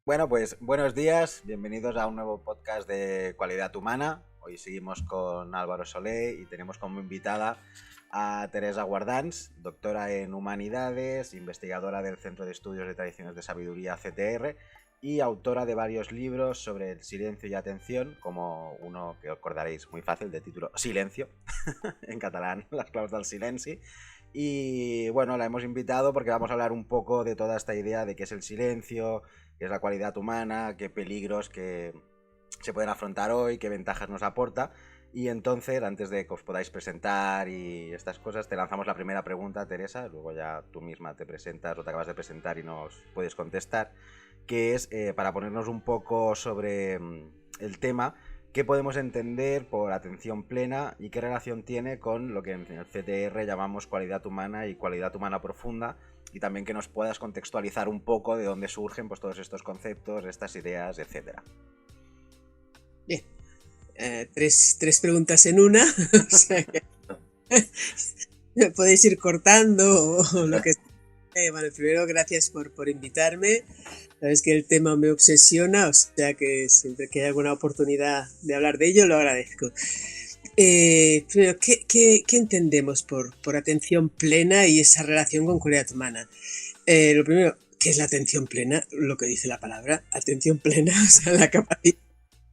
Bueno, pues buenos días, bienvenidos a un nuevo podcast de Cualidad Humana. Hoy seguimos con Álvaro Solé y tenemos como invitada a Teresa Guardans, doctora en Humanidades, investigadora del Centro de Estudios de Tradiciones de Sabiduría CTR y autora de varios libros sobre el silencio y atención, como uno que os acordaréis muy fácil de título Silencio, en catalán, las claus del silenci. Y bueno, la hemos invitado porque vamos a hablar un poco de toda esta idea de qué es el silencio, qué es la cualidad humana, qué peligros que se pueden afrontar hoy, qué ventajas nos aporta. Y entonces, antes de que os podáis presentar y estas cosas, te lanzamos la primera pregunta, Teresa, luego ya tú misma te presentas o te acabas de presentar y nos puedes contestar, que es para ponernos un poco sobre el tema. ¿Qué podemos entender por atención plena y qué relación tiene con lo que en el CTR llamamos cualidad humana y cualidad humana profunda? Y también que nos puedas contextualizar un poco de dónde surgen pues, todos estos conceptos, estas ideas, etcétera. Bien, tres preguntas en una, o sea que podéis ir cortando o lo que sea. Bueno, primero, gracias por invitarme. Sabes que el tema me obsesiona, o sea que siempre que hay alguna oportunidad de hablar de ello, lo agradezco. Primero, ¿qué entendemos por atención plena y esa relación con cualidad humana? Lo primero, ¿qué es la atención plena? Lo que dice la palabra, atención plena, o sea,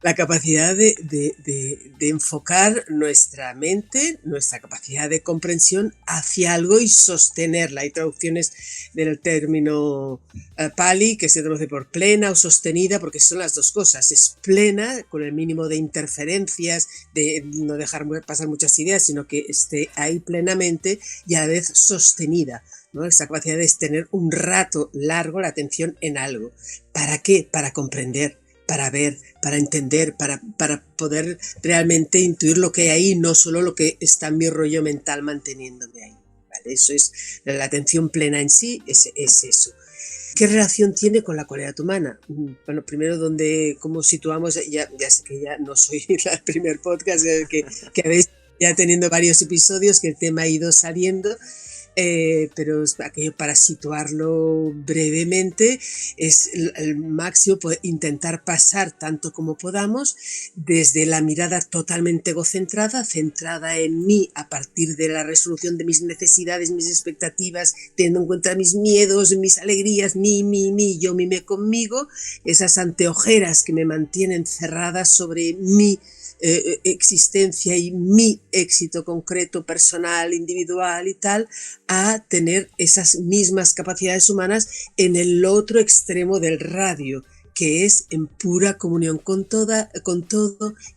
la capacidad de enfocar nuestra mente, nuestra capacidad de comprensión hacia algo y sostenerla. Hay traducciones del término Pali que se traduce por plena o sostenida, porque son las dos cosas. Es plena, con el mínimo de interferencias, de no dejar pasar muchas ideas, sino que esté ahí plenamente y a la vez sostenida, ¿no? Esa capacidad de tener un rato largo la atención en algo. ¿Para qué? Para comprender, para ver, para entender, para poder realmente intuir lo que hay ahí, no solo lo que está en mi rollo mental manteniéndome ahí. ¿Vale? Eso es la atención plena en sí, es eso. ¿Qué relación tiene con la cualidad humana? Bueno, primero, cómo situamos, ya sé que ya no soy el primer podcast que habéis ya teniendo varios episodios, que el tema ha ido saliendo. Pero aquello, para situarlo brevemente, es el máximo intentar pasar tanto como podamos desde la mirada totalmente egocentrada, centrada en mí a partir de la resolución de mis necesidades, mis expectativas, teniendo en cuenta mis miedos, mis alegrías, yo mime conmigo, esas anteojeras que me mantienen cerrada sobre mi existencia y mi éxito concreto, personal, individual y tal, a tener esas mismas capacidades humanas en el otro extremo del radio, que es en pura comunión con todo,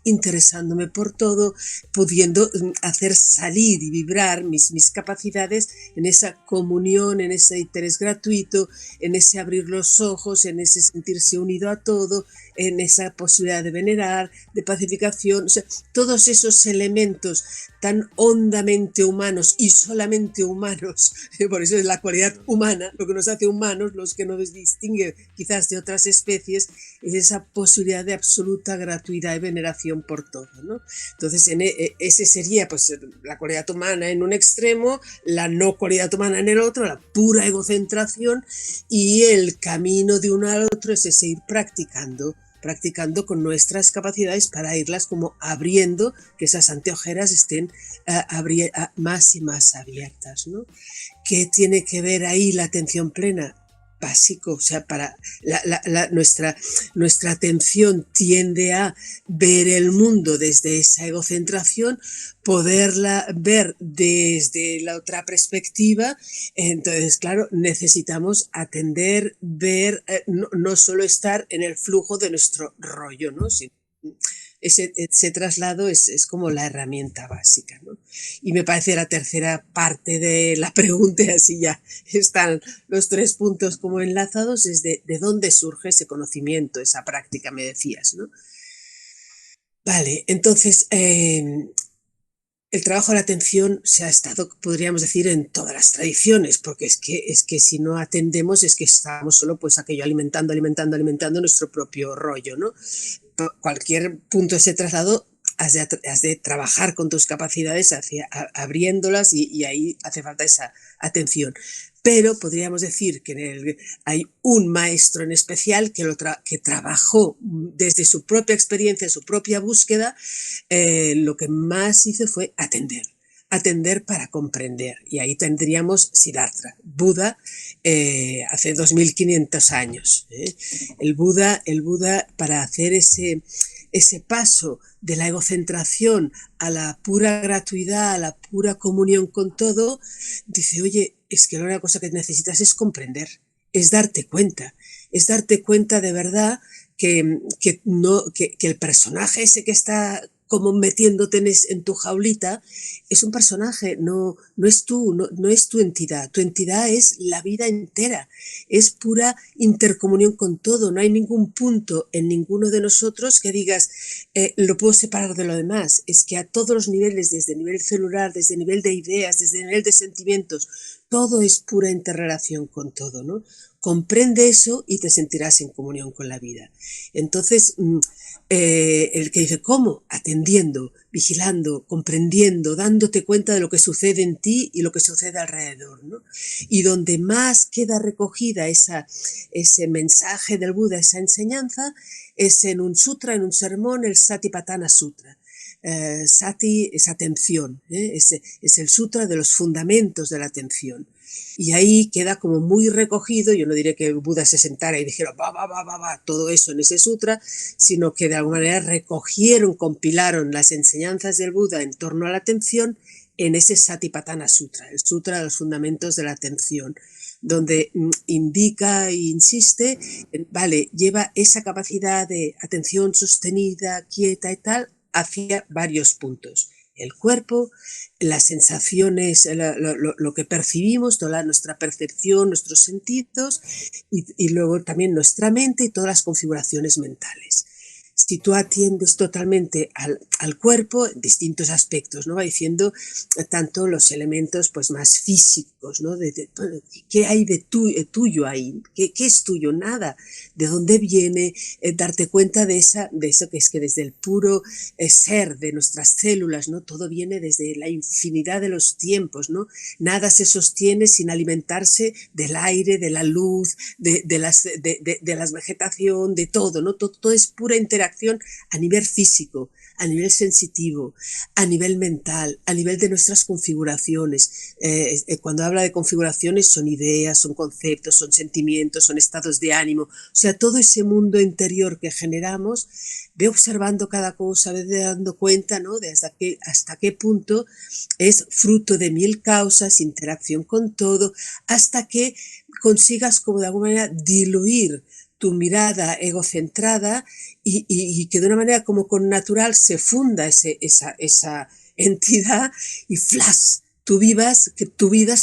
interesándome por todo, pudiendo hacer salir y vibrar mis capacidades en esa comunión, en ese interés gratuito, en ese abrir los ojos, en ese sentirse unido a todo, en esa posibilidad de venerar, de pacificación, o sea, todos esos elementos tan hondamente humanos y solamente humanos, por eso es la cualidad humana, lo que nos hace humanos, los que nos distingue quizás de otras especies, es esa posibilidad de absoluta gratuidad y veneración por todo, ¿no? Entonces, ese sería pues la cualidad humana en un extremo, la no cualidad humana en el otro, la pura egocentración, y el camino de uno al otro es ese ir practicando con nuestras capacidades para irlas como abriendo, que esas anteojeras estén más y más abiertas, ¿no? ¿Qué tiene que ver ahí la atención plena? Básico, o sea, para nuestra atención tiende a ver el mundo desde esa egocentración, poderla ver desde la otra perspectiva. Entonces, claro, necesitamos atender, ver, no solo estar en el flujo de nuestro rollo, ¿no? Ese traslado es como la herramienta básica, ¿no? Y me parece la tercera parte de la pregunta, así ya están los tres puntos como enlazados, es de dónde surge ese conocimiento, esa práctica, me decías, ¿no? Vale, entonces, el trabajo de la atención se ha estado, podríamos decir, en todas las tradiciones, porque es que si no atendemos es que estamos solo pues aquello alimentando nuestro propio rollo, ¿no? Cualquier punto de ese traslado has de trabajar con tus capacidades abriéndolas y ahí hace falta esa atención. Pero podríamos decir que hay un maestro en especial que trabajó desde su propia experiencia, su propia búsqueda, lo que más hizo fue atender para comprender. Y ahí tendríamos Siddhartha, Buda, hace 2500 años. El Buda, para hacer ese paso de la egocentración a la pura gratuidad, a la pura comunión con todo, dice, oye, es que la única cosa que necesitas es comprender, es darte cuenta de verdad que el personaje ese que está como metiéndote en tu jaulita, es un personaje, no es tú, no es tu entidad es la vida entera, es pura intercomunión con todo, no hay ningún punto en ninguno de nosotros que digas, lo puedo separar de lo demás, es que a todos los niveles, desde el nivel celular, desde el nivel de ideas, desde el nivel de sentimientos, todo es pura interrelación con todo, ¿no? Comprende eso y te sentirás en comunión con la vida. Entonces, el que dice, ¿cómo? Atendiendo, vigilando, comprendiendo, dándote cuenta de lo que sucede en ti y lo que sucede alrededor, ¿no? Y donde más queda recogida ese mensaje del Buda, esa enseñanza, es en un sutra, en un sermón, el Satipatthana Sutra. Sati es atención, es el sutra de los fundamentos de la atención. Y ahí queda como muy recogido, yo no diré que Buda se sentara y dijera todo eso en ese sutra, sino que de alguna manera recogieron, compilaron las enseñanzas del Buda en torno a la atención en ese Satipatthana Sutra, el sutra de los fundamentos de la atención, donde indica e insiste, vale, lleva esa capacidad de atención sostenida, quieta y tal, hacia varios puntos. El cuerpo, las sensaciones, lo que percibimos, toda nuestra percepción, nuestros sentidos y luego también nuestra mente y todas las configuraciones mentales. Si tú atiendes totalmente al cuerpo en distintos aspectos, ¿no? Va diciendo tanto los elementos pues más físicos, ¿no? ¿Qué hay de tuyo ahí? ¿Qué es tuyo? Nada. ¿De dónde viene? Darte cuenta de eso que es que desde el puro ser de nuestras células, ¿no? Todo viene desde la infinidad de los tiempos, ¿no? Nada se sostiene sin alimentarse del aire, de la luz, de la vegetación, de todo, ¿no? Todo es pura interacción a nivel físico, a nivel sensitivo, a nivel mental, a nivel de nuestras configuraciones. Cuando habla de configuraciones son ideas, son conceptos, son sentimientos, son estados de ánimo. O sea, todo ese mundo interior que generamos, ve observando cada cosa, ve dando cuenta, ¿no? De hasta qué punto es fruto de mil causas, interacción con todo, hasta que consigas como de alguna manera diluir tu mirada egocentrada y que de una manera como con natural se funda esa entidad y flash, tú vivas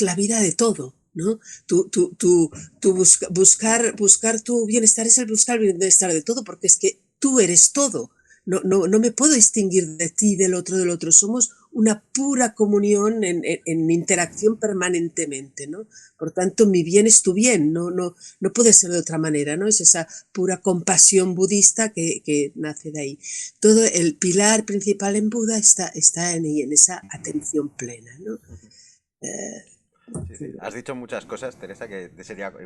la vida de todo, ¿no? Buscar tu bienestar es el buscar el bienestar de todo, porque es que tú eres todo. No me puedo distinguir de ti, del otro. Somos una pura comunión en interacción permanentemente, ¿no? Por tanto, mi bien es tu bien, no puede ser de otra manera, ¿no? Es esa pura compasión budista que nace de ahí. Todo el pilar principal en Buda está en esa atención plena, ¿no? Sí. Has dicho muchas cosas, Teresa, que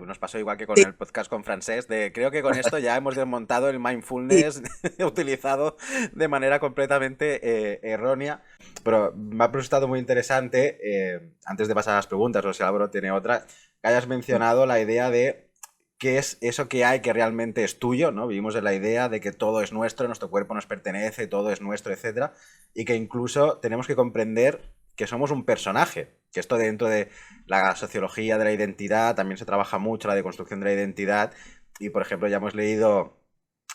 nos pasó igual que con el podcast con Francesc, creo que con esto ya hemos desmontado el mindfulness utilizado de manera completamente errónea, pero me ha resultado muy interesante, antes de pasar a las preguntas, o si Álvaro tiene otra, que hayas mencionado la idea de qué es eso que hay que realmente es tuyo, ¿no? Vivimos en la idea de que todo es nuestro cuerpo nos pertenece, todo es nuestro, etcétera, y que incluso tenemos que comprender que somos un personaje, que esto dentro de la sociología de la identidad también se trabaja mucho, la deconstrucción de la identidad, y por ejemplo ya hemos leído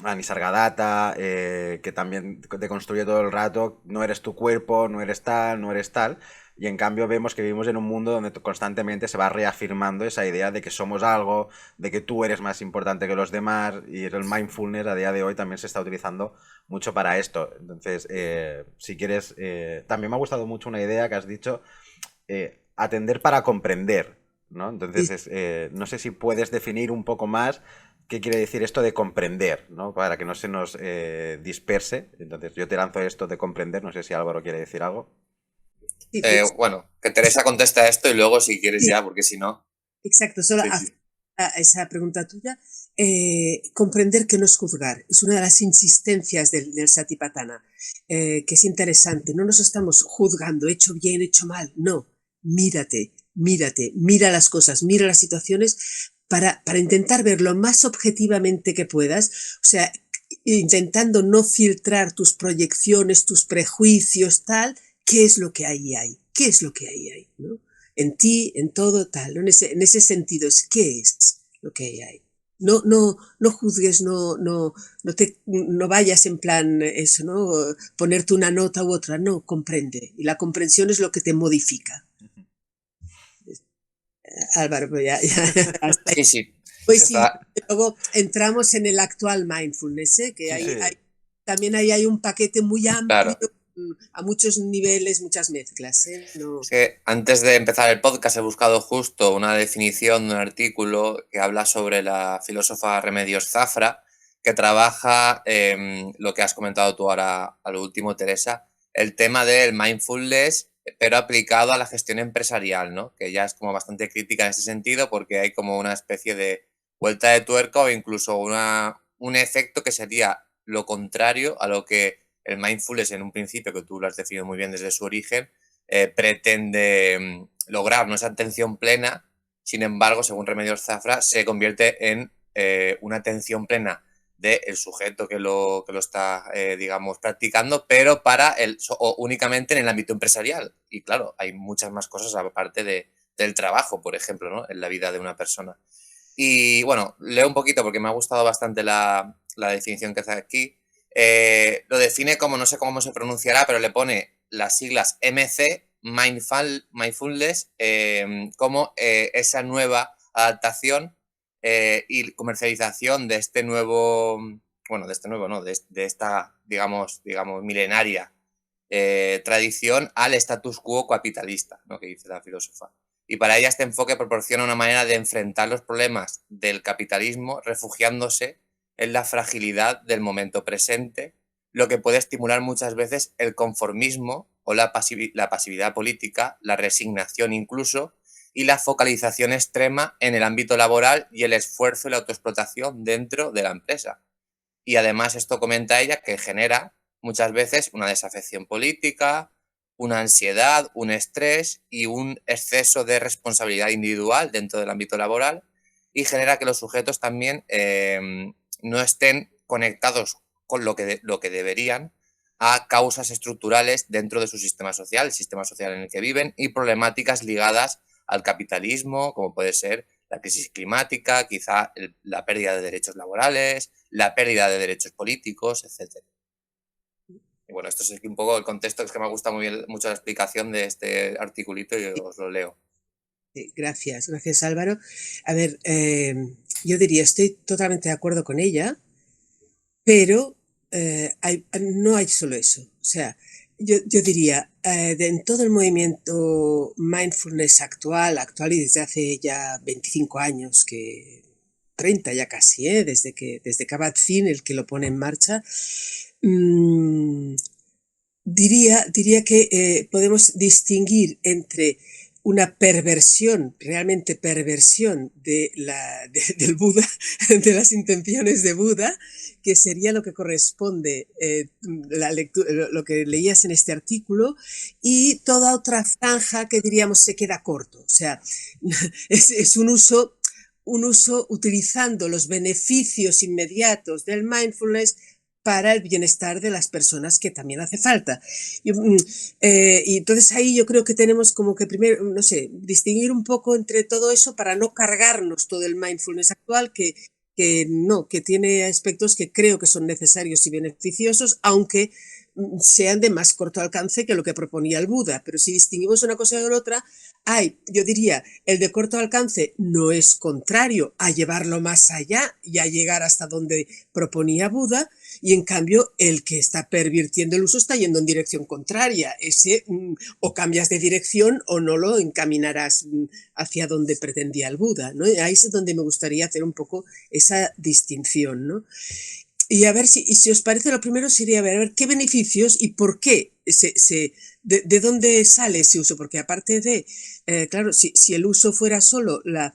a Nisargadatta, que también te construye todo el rato, no eres tu cuerpo, no eres tal, no eres tal. Y en cambio vemos que vivimos en un mundo donde constantemente se va reafirmando esa idea de que somos algo, de que tú eres más importante que los demás, y el mindfulness a día de hoy también se está utilizando mucho para esto. Entonces, si quieres, también me ha gustado mucho una idea que has dicho, atender para comprender, ¿no? Sí, Entonces, no sé si puedes definir un poco más qué quiere decir esto de comprender, ¿no? Para que no se nos disperse. Entonces, yo te lanzo esto de comprender, no sé si Álvaro quiere decir algo. sí, pues, Bueno, que Teresa contesta esto y luego si quieres sí, ya, porque si no... exacto, solo Sí, sí. a esa pregunta tuya, comprender que no es juzgar, es una de las insistencias del Satipatthana, que es interesante, no nos estamos juzgando, hecho bien, hecho mal, no, mírate, mírate, mira las cosas, mira las situaciones para intentar ver lo más objetivamente que puedas, o sea, intentando no filtrar tus proyecciones, tus prejuicios, tal, qué es lo que ahí hay, qué es lo que ahí hay, ¿no? En ti, en todo, tal, ¿no? En ese sentido es qué es lo que hay. No juzgues, no vayas en plan eso, ¿no? Ponerte una nota u otra, no, comprende. Y la comprensión es lo que te modifica. Álvaro, pues hasta ahí. Sí, sí. Pues Se sí, está... luego entramos en el actual mindfulness, ¿eh? Que Sí, sí. también ahí hay un paquete muy amplio, Claro. a muchos niveles, muchas mezclas, ¿eh? Es que antes de empezar el podcast he buscado justo una definición de un artículo que habla sobre la filósofa Remedios Zafra, que trabaja lo que has comentado tú ahora a lo último, Teresa, el tema del mindfulness, pero aplicado a la gestión empresarial, ¿no? Que ya es como bastante crítica en ese sentido porque hay como una especie de vuelta de tuerca o incluso un efecto que sería lo contrario a lo que el mindfulness en un principio, que tú lo has definido muy bien desde su origen, pretende lograr, ¿no? Esa atención plena. Sin embargo, según Remedios Zafra, se convierte en una atención plena del sujeto que lo está, digamos, practicando, pero o únicamente en el ámbito empresarial. Y claro, hay muchas más cosas aparte del trabajo, por ejemplo, ¿no? En la vida de una persona. Y bueno, leo un poquito porque me ha gustado bastante la definición que hace aquí. Lo define como, no sé cómo se pronunciará, pero le pone las siglas MC, Mindfulness, como esa nueva adaptación y comercialización de este nuevo, bueno, de este nuevo, no, de esta, digamos, milenaria tradición al status quo capitalista, ¿no? Que dice la filósofa. Y para ella este enfoque proporciona una manera de enfrentar los problemas del capitalismo refugiándose en la fragilidad del momento presente, lo que puede estimular muchas veces el conformismo o la pasividad política, la resignación incluso, y la focalización extrema en el ámbito laboral y el esfuerzo y la autoexplotación dentro de la empresa. Y además esto comenta ella que genera muchas veces una desafección política, una ansiedad, un estrés y un exceso de responsabilidad individual dentro del ámbito laboral y genera que los sujetos también no estén conectados con lo que deberían a causas estructurales dentro de su sistema social, el sistema social en el que viven y problemáticas ligadas al capitalismo, como puede ser la crisis climática, quizá la pérdida de derechos laborales, la pérdida de derechos políticos, etc. Y bueno, esto es aquí un poco el contexto, es que me gusta mucho la explicación de este articulito y os lo leo. Gracias, gracias Álvaro. A ver, yo diría, estoy totalmente de acuerdo con ella, pero no hay solo eso. O sea, yo diría, en todo el movimiento mindfulness actual y desde hace ya 25 años, 30 ya casi, desde Kabat-Zinn, el que lo pone en marcha, mmm, diría que podemos distinguir entre una perversión, realmente perversión del Buda, de las intenciones de Buda, que sería lo que corresponde la lectura, lo que leías en este artículo, y toda otra franja que diríamos se queda corto. O sea, es un uso utilizando los beneficios inmediatos del mindfulness para el bienestar de las personas, que también hace falta. Y entonces ahí yo creo que tenemos como que primero, no sé, distinguir un poco entre todo eso para no cargarnos todo el mindfulness actual, que que no, que tiene aspectos que creo que son necesarios y beneficiosos, aunque sean de más corto alcance que lo que proponía el Buda. Pero si distinguimos una cosa de la otra, yo diría, el de corto alcance no es contrario a llevarlo más allá y a llegar hasta donde proponía Buda, y en cambio el que está pervirtiendo el uso está yendo en dirección contraria. Ese o cambias de dirección o no lo encaminarás hacia donde pretendía el Buda, ¿no? Ahí es donde me gustaría hacer un poco esa distinción, ¿no? Y a ver si os parece, lo primero sería ver qué beneficios y por qué de dónde sale ese uso, porque aparte de, claro, si el uso fuera solo el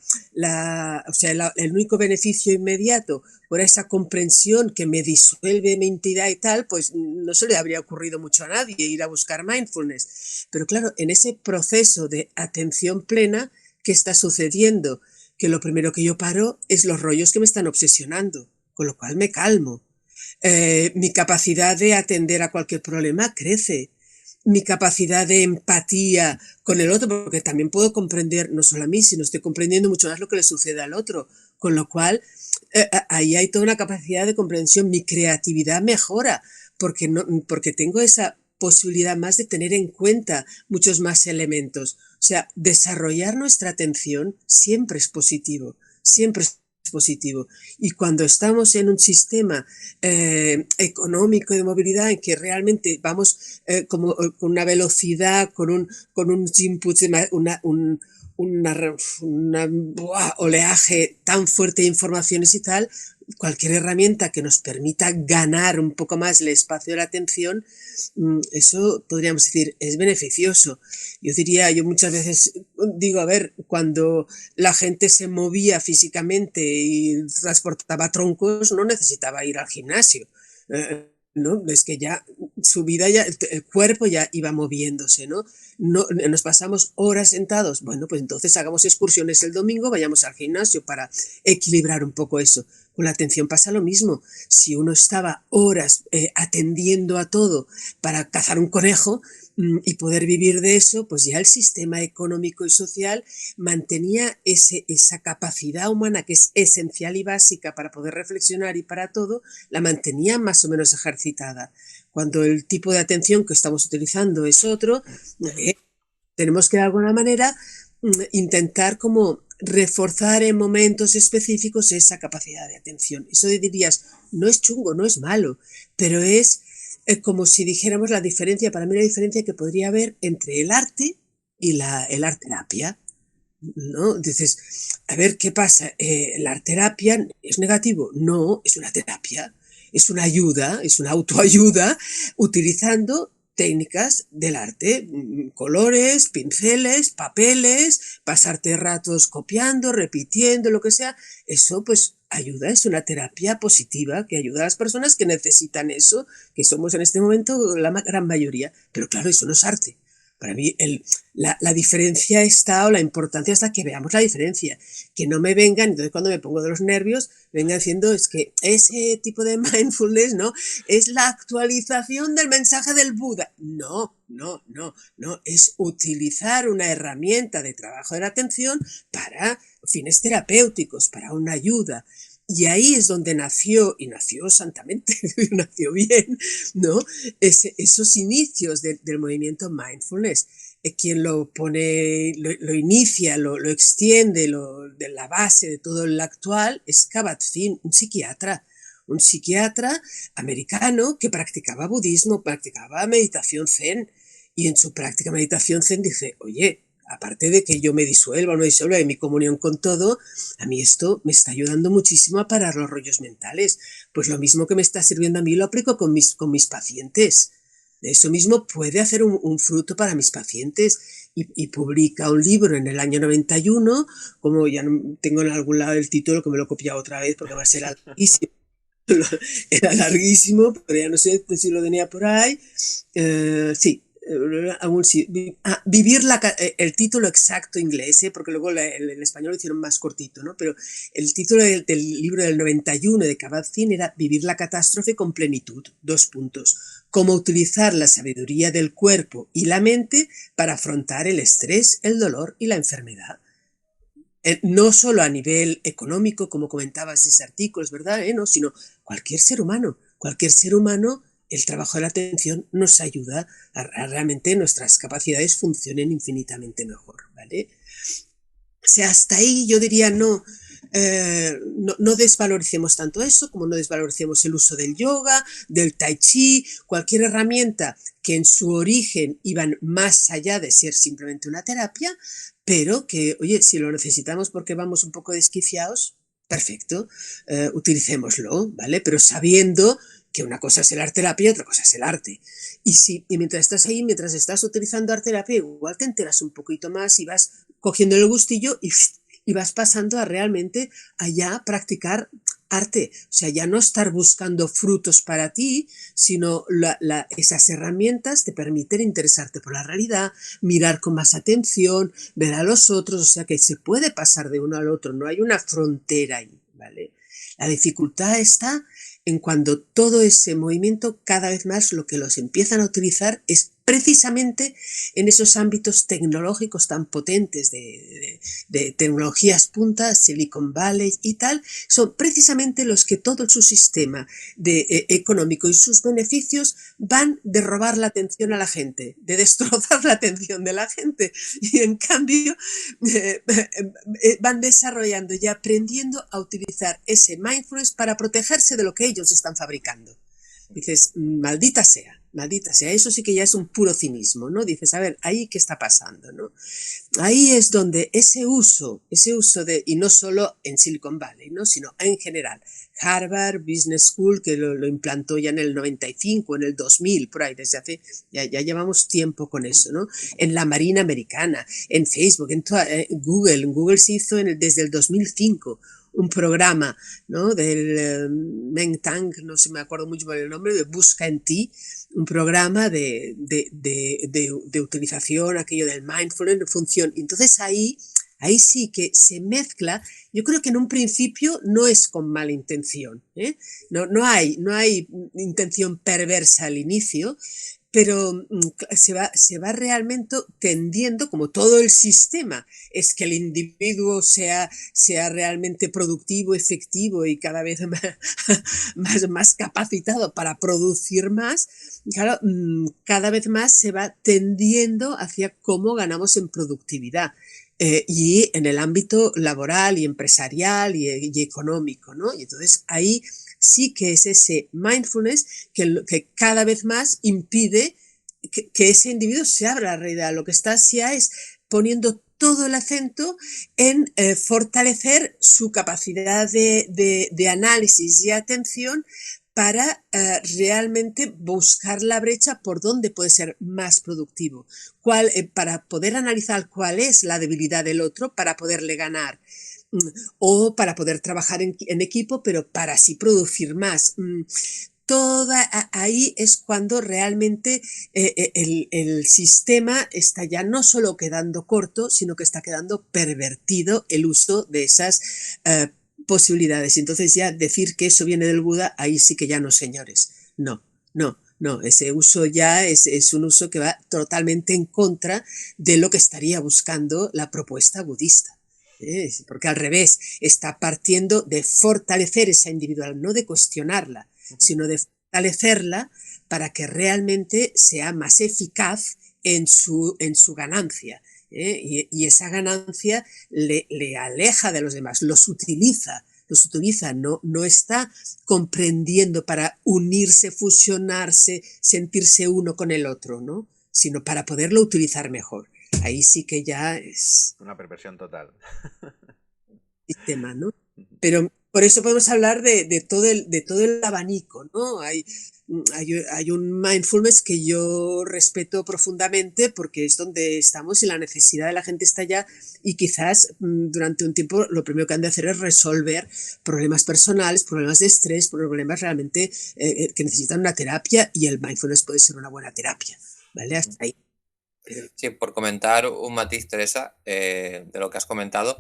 único beneficio inmediato fuera esa comprensión que me disuelve mi entidad y tal, pues no se le habría ocurrido mucho a nadie ir a buscar mindfulness. Pero claro, en ese proceso de atención plena, ¿qué está sucediendo? Que lo primero que yo paro es los rollos que me están obsesionando, con lo cual me calmo. Mi capacidad de atender a cualquier problema crece. Mi capacidad de empatía con el otro, porque también puedo comprender no solo a mí, sino estoy comprendiendo mucho más lo que le sucede al otro, con lo cual ahí hay toda una capacidad de comprensión. Mi creatividad mejora porque tengo esa posibilidad más de tener en cuenta muchos más elementos. O sea, desarrollar nuestra atención siempre es positivo, siempre es positivo. Y cuando estamos en un sistema económico de movilidad en que realmente vamos como con una velocidad, con un input, un oleaje tan fuerte de informaciones y tal, cualquier herramienta que nos permita ganar un poco más el espacio de la atención, eso podríamos decir es beneficioso. Yo muchas veces digo, a ver, cuando la gente se movía físicamente y transportaba troncos, no necesitaba ir al gimnasio. ¿No? Es que ya su vida, el cuerpo ya iba moviéndose, ¿no? Nos pasamos horas sentados. Bueno, pues entonces hagamos excursiones el domingo, vayamos al gimnasio para equilibrar un poco eso. Con la atención pasa lo mismo. Si uno estaba horas atendiendo a todo para cazar un conejo y poder vivir de eso, pues ya el sistema económico y social mantenía esa capacidad humana que es esencial y básica para poder reflexionar y para todo, la mantenía más o menos ejercitada. Cuando el tipo de atención que estamos utilizando es otro, tenemos que de alguna manera intentar como reforzar en momentos específicos esa capacidad de atención. Eso dirías, no es chungo, no es malo, pero es como si dijéramos la diferencia, para mí la diferencia que podría haber entre el arte y el arte terapia, ¿no? Dices, a ver, ¿qué pasa? ¿La arte terapia es negativo? No, es una terapia, es una ayuda, es una autoayuda utilizando técnicas del arte, colores, pinceles, papeles, pasarte ratos copiando, repitiendo, lo que sea. Eso pues ayuda, es una terapia positiva que ayuda a las personas que necesitan eso, que somos en este momento la gran mayoría. Pero claro, eso no es arte. Para mí la diferencia está, o la importancia está que veamos la diferencia, que no me vengan, entonces cuando me pongo de los nervios, vengan diciendo es que ese tipo de mindfulness, ¿no? Es la actualización del mensaje del Buda. No, es utilizar una herramienta de trabajo de la atención para fines terapéuticos, para una ayuda. Y ahí es donde nació, y nació santamente, nació bien, ¿no? Esos inicios del movimiento mindfulness. Quien lo pone, lo inicia, lo extiende, de la base de todo el actual, es Kabat-Zinn, un psiquiatra americano que practicaba budismo, practicaba meditación zen, y en su práctica meditación zen dice, oye, aparte de que yo me disuelva o no disuelva en mi comunión con todo, a mí esto me está ayudando muchísimo a parar los rollos mentales. Pues lo mismo que me está sirviendo a mí lo aplico con mis pacientes. Eso mismo puede hacer un fruto para mis pacientes. Y publica un libro en el año 91, como ya no tengo en algún lado el título, que me lo he copiado otra vez porque va a ser larguísimo. Era larguísimo, pero ya no sé si lo tenía por ahí. Sí. Vivir el título exacto inglés, porque luego el español lo hicieron más cortito, ¿no? Pero el título del libro del 91 de Kabat-Zinn era Vivir la catástrofe con plenitud, : cómo utilizar la sabiduría del cuerpo y la mente para afrontar el estrés, el dolor y la enfermedad. No solo a nivel económico, como comentabas de ese artículo, es verdad, no, sino cualquier ser humano. Cualquier ser humano, el trabajo de la atención nos ayuda a realmente nuestras capacidades funcionen infinitamente mejor, ¿vale? O sea, hasta ahí yo diría no desvaloricemos tanto eso, como no desvaloricemos el uso del yoga, del tai chi, cualquier herramienta que en su origen iban más allá de ser simplemente una terapia, pero que, oye, si lo necesitamos porque vamos un poco desquiciados, perfecto, utilicémoslo, ¿vale? Pero sabiendo que una cosa es el arte terapia y otra cosa es el arte. Y mientras estás ahí, mientras estás utilizando arte terapia, igual te enteras un poquito más y vas cogiendo el gustillo y vas pasando a realmente allá practicar arte, o sea, ya no estar buscando frutos para ti, sino esas herramientas te permiten interesarte por la realidad, mirar con más atención, ver a los otros, o sea, que se puede pasar de uno al otro, no hay una frontera ahí, ¿vale? La dificultad está en cuando todo ese movimiento cada vez más lo que los empiezan a utilizar es precisamente en esos ámbitos tecnológicos tan potentes de tecnologías puntas, Silicon Valley y tal, son precisamente los que todo su sistema económico y sus beneficios van de robar la atención a la gente, de destrozar la atención de la gente y en cambio van desarrollando y aprendiendo a utilizar ese mindfulness para protegerse de lo que ellos están fabricando. Dices, maldita sea, eso sí que ya es un puro cinismo, ¿no? Dices, a ver, ahí qué está pasando, ¿no? Ahí es donde ese uso y no solo en Silicon Valley, ¿no? Sino en general, Harvard Business School, que lo implantó ya en el 95, en el 2000, por ahí, desde hace, ya llevamos tiempo con eso, ¿no? En la Marina Americana, en Facebook, en Google se hizo desde el 2005, un programa, ¿no? Del Meng Tang, no sé, me acuerdo mucho por el nombre, de Busca en Ti, un programa de utilización, aquello del mindfulness, de función. Entonces ahí sí que se mezcla, yo creo que en un principio no es con mala intención, no hay intención perversa al inicio, pero se va realmente tendiendo, como todo el sistema, es que el individuo sea realmente productivo, efectivo y cada vez más capacitado para producir más, claro, cada vez más se va tendiendo hacia cómo ganamos en productividad. Y en el ámbito laboral y empresarial y económico, ¿no? Y entonces ahí sí que es ese mindfulness que cada vez más impide que ese individuo se abra a la realidad. Lo que está ya es poniendo todo el acento en fortalecer su capacidad de análisis y atención para realmente buscar la brecha por donde puede ser más productivo, para poder analizar cuál es la debilidad del otro para poderle ganar, o para poder trabajar en equipo, pero para así producir más. Ahí es cuando realmente el sistema está ya no solo quedando corto, sino que está quedando pervertido el uso de esas posibilidades. Entonces ya decir que eso viene del Buda, ahí sí que ya no, señores. No, ese uso ya es un uso que va totalmente en contra de lo que estaría buscando la propuesta budista. Porque al revés, está partiendo de fortalecer esa individual, no de cuestionarla, sino de fortalecerla para que realmente sea más eficaz en su ganancia. Y esa ganancia le aleja de los demás, los utiliza, no está comprendiendo para unirse, fusionarse, sentirse uno con el otro, ¿no? Sino para poderlo utilizar mejor. Ahí sí que ya es una perversión total. Sistema, ¿no? Pero por eso podemos hablar de todo el abanico, ¿no? Hay un mindfulness que yo respeto profundamente porque es donde estamos y la necesidad de la gente está allá y quizás durante un tiempo lo primero que han de hacer es resolver problemas personales, problemas de estrés, problemas realmente que necesitan una terapia y el mindfulness puede ser una buena terapia, ¿vale? Hasta ahí. Sí, por comentar un matiz, Teresa, de lo que has comentado,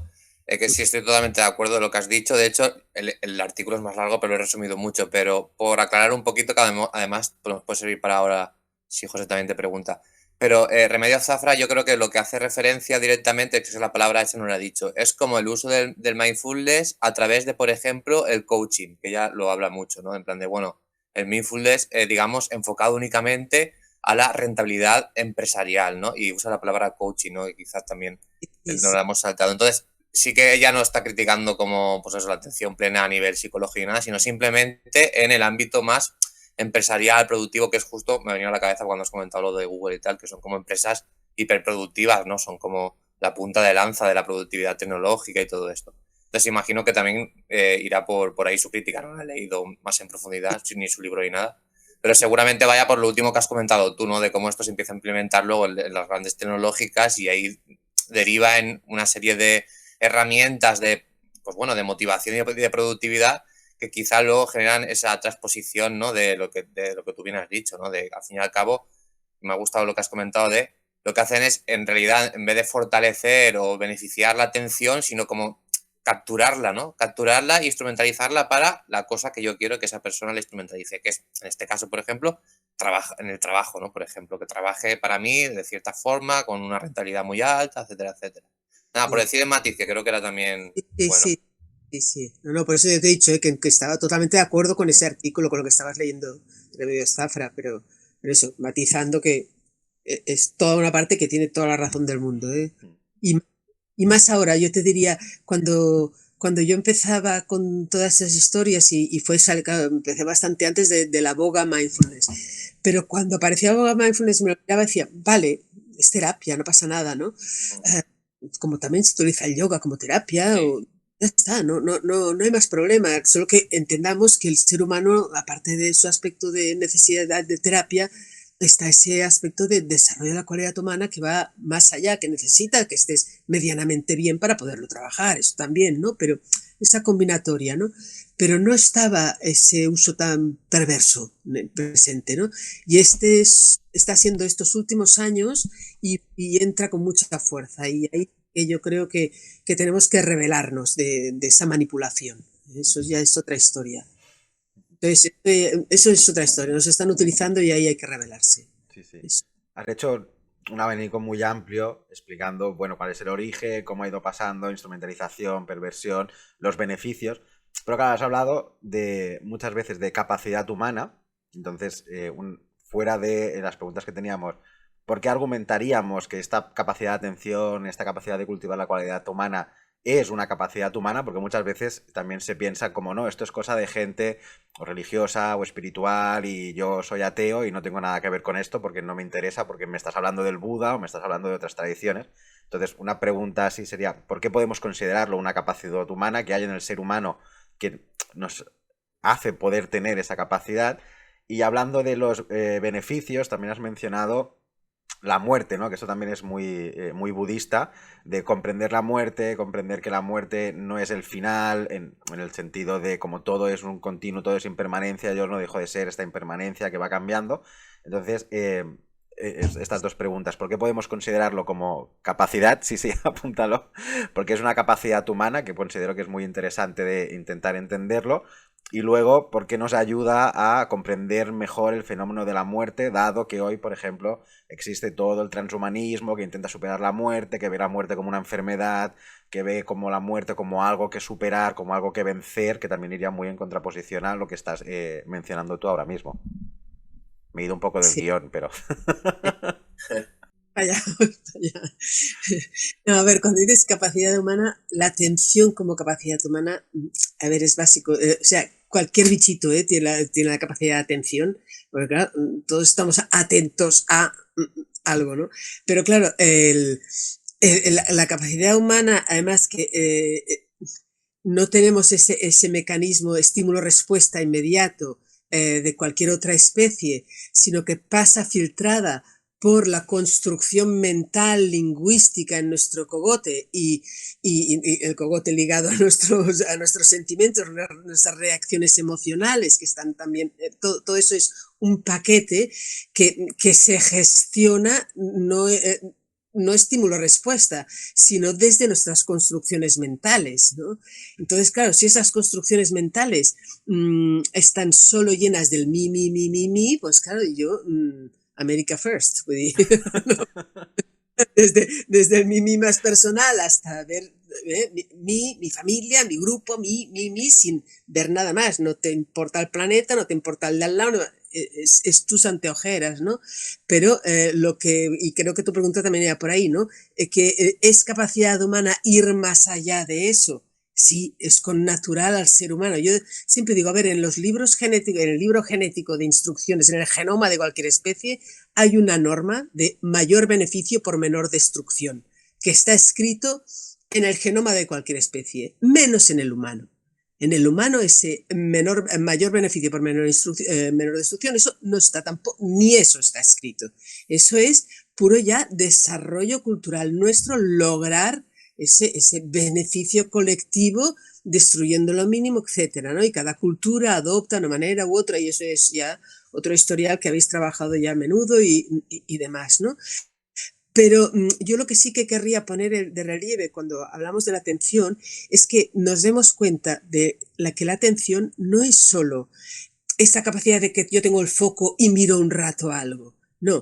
que sí estoy totalmente de acuerdo en lo que has dicho. De hecho, el artículo es más largo, pero lo he resumido mucho. Pero por aclarar un poquito, que además pues, puede servir para ahora, si José también te pregunta. Pero Remedios Zafra yo creo que lo que hace referencia directamente, que es la palabra, esa no lo he dicho, es como el uso del mindfulness a través de, por ejemplo, el coaching, que ya lo habla mucho, ¿no? En plan de, bueno, el mindfulness, digamos, enfocado únicamente a la rentabilidad empresarial, ¿no? Y usa la palabra coaching, ¿no? Y quizás también no la hemos saltado. Entonces, sí que ella no está criticando como, pues eso, la atención plena a nivel psicológico y nada, sino simplemente en el ámbito más empresarial, productivo, que es justo, me ha venido a la cabeza cuando has comentado lo de Google y tal, que son como empresas hiperproductivas, ¿no? Son como la punta de lanza de la productividad tecnológica y todo esto. Entonces imagino que también irá por ahí su crítica, no la he leído más en profundidad, ni su libro ni nada, pero seguramente vaya por lo último que has comentado tú, ¿no? De cómo esto se empieza a implementar luego en las grandes tecnológicas y ahí deriva en una serie de herramientas de, pues bueno, de motivación y de productividad que quizá luego generan esa transposición, ¿no? De lo que tú bien has dicho, ¿no? De, al fin y al cabo, me ha gustado lo que has comentado de lo que hacen es, en realidad, en vez de fortalecer o beneficiar la atención, sino como capturarla, ¿no? Capturarla e instrumentalizarla para la cosa que yo quiero que esa persona la instrumentalice, que es, en este caso, por ejemplo, en el trabajo, ¿no? Por ejemplo, que trabaje para mí de cierta forma, con una rentabilidad muy alta, etcétera, etcétera. Nada, por decir el matiz, que creo que era también Sí, bueno. sí, sí, sí. No, por eso yo te he dicho que estaba totalmente de acuerdo con ese artículo, con lo que estabas leyendo de Remedios Zafra, pero eso, matizando que es toda una parte que tiene toda la razón del mundo, ¿eh? Y, y más ahora, yo te diría, cuando yo empezaba con todas esas historias y claro, empecé bastante antes de la boga mindfulness, pero cuando aparecía la boga mindfulness me lo miraba y decía, vale, es terapia, no pasa nada, ¿no? Como también se utiliza el yoga como terapia, Sí. o ya está, no hay más problema, solo que entendamos que el ser humano, aparte de su aspecto de necesidad de terapia, está ese aspecto de desarrollo de la cualidad humana que va más allá, que necesita que estés medianamente bien para poderlo trabajar, eso también, ¿no? Pero esa combinatoria, ¿no? Pero no estaba ese uso tan perverso presente, ¿no? Y está siendo estos últimos años y entra con mucha fuerza. Y ahí yo creo que tenemos que rebelarnos de esa manipulación. Eso ya es otra historia. Entonces, eso es otra historia. Nos están utilizando y ahí hay que rebelarse. Sí, sí. Eso. Has hecho un abanico muy amplio explicando, bueno, cuál es el origen, cómo ha ido pasando, instrumentalización, perversión, los beneficios. Pero claro, has hablado de muchas veces de capacidad humana. Entonces, fuera de las preguntas que teníamos, ¿por qué argumentaríamos que esta capacidad de atención, esta capacidad de cultivar la cualidad humana es una capacidad humana? Porque muchas veces también se piensa como, no, esto es cosa de gente o religiosa o espiritual y yo soy ateo y no tengo nada que ver con esto porque no me interesa, porque me estás hablando del Buda o me estás hablando de otras tradiciones. Entonces, una pregunta así sería, ¿por qué podemos considerarlo una capacidad humana que hay en el ser humano que nos hace poder tener esa capacidad? Y hablando de los beneficios, también has mencionado la muerte, ¿no? Que eso también es muy budista, de comprender la muerte, comprender que la muerte no es el final, en el sentido de como todo es un continuo, todo es impermanencia, yo no dejo de ser esta impermanencia que va cambiando. Entonces, estas dos preguntas, ¿por qué podemos considerarlo como capacidad? Sí, sí, apúntalo, porque es una capacidad humana que considero que es muy interesante de intentar entenderlo. Y luego, ¿por qué nos ayuda a comprender mejor el fenómeno de la muerte, dado que hoy, por ejemplo, existe todo el transhumanismo que intenta superar la muerte, que ve la muerte como una enfermedad, que ve como la muerte como algo que superar, como algo que vencer, que también iría muy en contraposición a lo que estás mencionando tú ahora mismo. Me he ido un poco del Sí. guión, pero... Vaya, vaya. No, a ver, cuando dices capacidad humana, la atención como capacidad humana, a ver, es básico. O sea, cualquier bichito tiene la capacidad de atención, porque claro, todos estamos atentos a algo, ¿no? Pero claro, la capacidad humana, además que no tenemos ese mecanismo de estímulo-respuesta inmediato de cualquier otra especie, sino que pasa filtrada por la construcción mental lingüística en nuestro cogote y el cogote ligado a nuestros sentimientos, nuestras reacciones emocionales, que están también, todo eso es un paquete que se gestiona no estímulo-respuesta, sino desde nuestras construcciones mentales, ¿no? Entonces, claro, si esas construcciones mentales están solo llenas del mi, pues claro, America First, vull dir, desde el mi más personal hasta ver mi familia, mi grupo, mi, sin ver nada más. No te importa el planeta, no te importa el de al lado, no, es tus anteojeras, ¿no? Pero lo que, y creo que tu pregunta también era por ahí, ¿no? Que es capacidad humana ir más allá de eso. Sí, es connatural al ser humano. Yo siempre digo, a ver, en los libros genéticos, en el libro genético de instrucciones, en el genoma de cualquier especie, hay una norma de mayor beneficio por menor destrucción, que está escrito en el genoma de cualquier especie, menos en el humano. En el humano ese mayor beneficio por menor destrucción, eso no está tampoco, ni eso está escrito. Eso es puro ya desarrollo cultural nuestro, lograr ese beneficio colectivo destruyendo lo mínimo, etcétera, ¿no? Y cada cultura adopta una manera u otra, y eso es ya otro historial que habéis trabajado ya a menudo y demás, ¿no? Pero yo lo que sí que querría poner de relieve cuando hablamos de la atención es que nos demos cuenta de que la atención no es solo esa capacidad de que yo tengo el foco y miro un rato algo. No,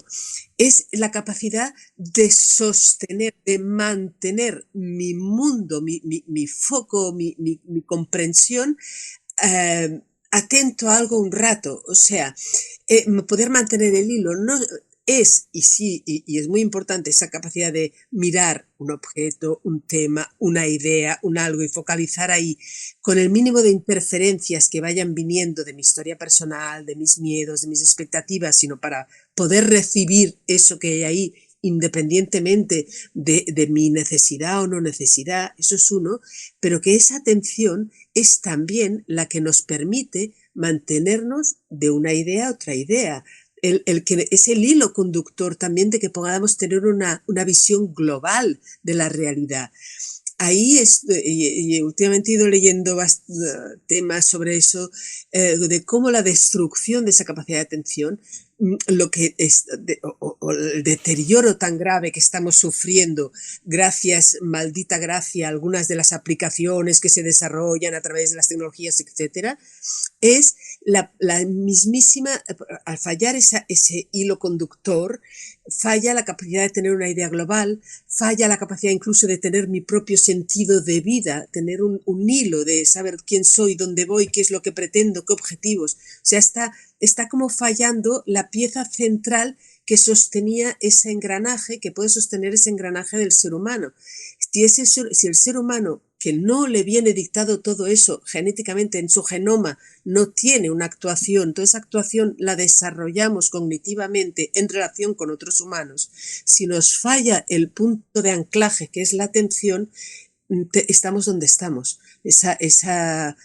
es la capacidad de sostener, de mantener mi mundo, mi foco, mi comprensión atento a algo un rato. O sea, poder mantener el hilo. No es, y sí, y es muy importante esa capacidad de mirar un objeto, un tema, una idea, un algo y focalizar ahí con el mínimo de interferencias que vayan viniendo de mi historia personal, de mis miedos, de mis expectativas, sino para poder recibir eso que hay ahí independientemente de mi necesidad o no necesidad. Eso es uno, pero que esa atención es también la que nos permite mantenernos de una idea a otra idea. El que es el hilo conductor también de que podamos tener una visión global de la realidad. Ahí y últimamente he ido leyendo temas sobre eso, de cómo la destrucción de esa capacidad de atención, lo que es, o el deterioro tan grave que estamos sufriendo gracias, maldita gracia, algunas de las aplicaciones que se desarrollan a través de las tecnologías, etcétera, es la mismísima, al fallar ese hilo conductor, falla la capacidad de tener una idea global, falla la capacidad incluso de tener mi propio sentido de vida, tener un hilo de saber quién soy, dónde voy, qué es lo que pretendo, qué objetivos. O sea, está como fallando la pieza central que sostenía ese engranaje, que puede sostener ese engranaje del ser humano. Si el ser humano, que no le viene dictado todo eso genéticamente en su genoma, no tiene una actuación, toda esa actuación la desarrollamos cognitivamente en relación con otros humanos, si nos falla el punto de anclaje, que es la atención, estamos donde estamos. Esa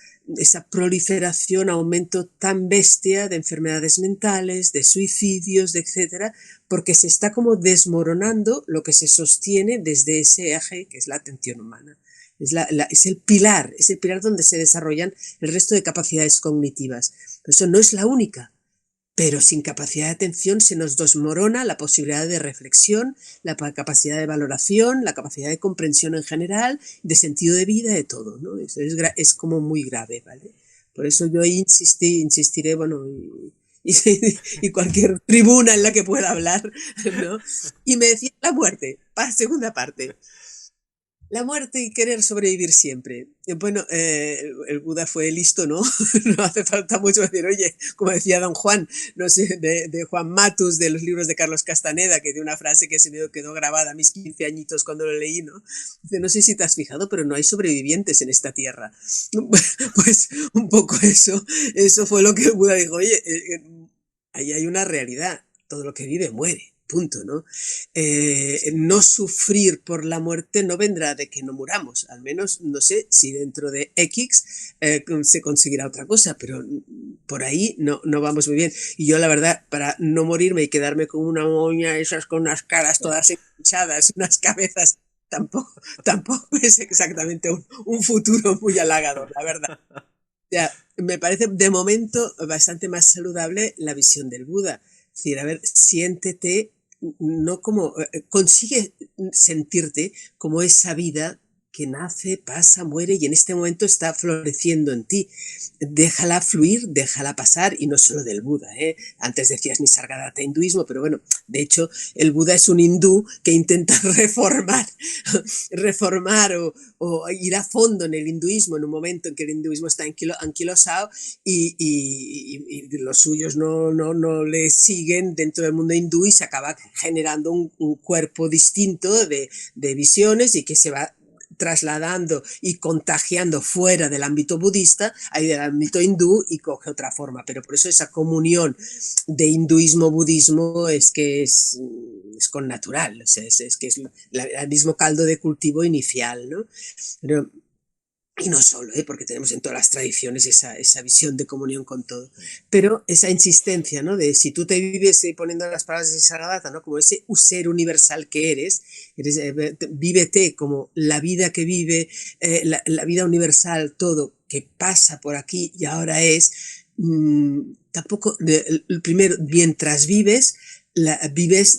proliferación, aumento tan bestia de enfermedades mentales, de suicidios, de etcétera, porque se está como desmoronando lo que se sostiene desde ese eje que es la atención humana. Es el pilar donde se desarrollan el resto de capacidades cognitivas. Eso no es la única, pero sin capacidad de atención se nos desmorona la posibilidad de reflexión, la capacidad de valoración, la capacidad de comprensión en general, de sentido de vida, de todo, ¿no? Eso es como muy grave, ¿vale? Por eso yo insistiré, bueno, y cualquier tribuna en la que pueda hablar, ¿no? Y me decía la muerte, segunda parte. La muerte y querer sobrevivir siempre. Bueno, el Buda fue listo, ¿no? No hace falta mucho decir, oye, como decía don Juan, no sé, de Juan Matus, de los libros de Carlos Castaneda, que de una frase que se me quedó grabada a mis 15 añitos cuando lo leí, ¿no? Dice, no sé si te has fijado, pero no hay sobrevivientes en esta tierra. Pues un poco eso fue lo que el Buda dijo, oye, ahí hay una realidad, todo lo que vive muere. Punto, ¿no? No sufrir por la muerte no vendrá de que no muramos, al menos no sé si dentro de X se conseguirá otra cosa, pero por ahí no vamos muy bien. Y yo la verdad, para no morirme y quedarme con una moña, esas con unas caras todas hinchadas, unas cabezas, tampoco es exactamente un futuro muy halagador, la verdad. O sea, me parece de momento bastante más saludable la visión del Buda. Es decir, a ver, siéntete, no como, consigue sentirte como esa vida que nace, pasa, muere y en este momento está floreciendo en ti. Déjala fluir, déjala pasar, y no solo del Buda, ¿eh? Antes decías Nisargadatta hinduismo, pero bueno, de hecho el Buda es un hindú que intenta reformar o ir a fondo en el hinduismo en un momento en que el hinduismo está anquilosado y los suyos no le siguen dentro del mundo hindú y se acaba generando un cuerpo distinto de visiones y que se va trasladando y contagiando fuera del ámbito budista, ahí del ámbito hindú, y coge otra forma. Pero por eso esa comunión de hinduismo-budismo es que es con natural, o sea, es que es el mismo caldo de cultivo inicial, ¿no? Pero, y no solo, porque tenemos en todas las tradiciones esa visión de comunión con todo, pero esa insistencia, ¿no? De si tú te vives poniendo las palabras de Nisargadatta, ¿no? Como ese ser universal que eres vívete como la vida que vive, la vida universal, todo que pasa por aquí y ahora es, tampoco, primero, mientras vives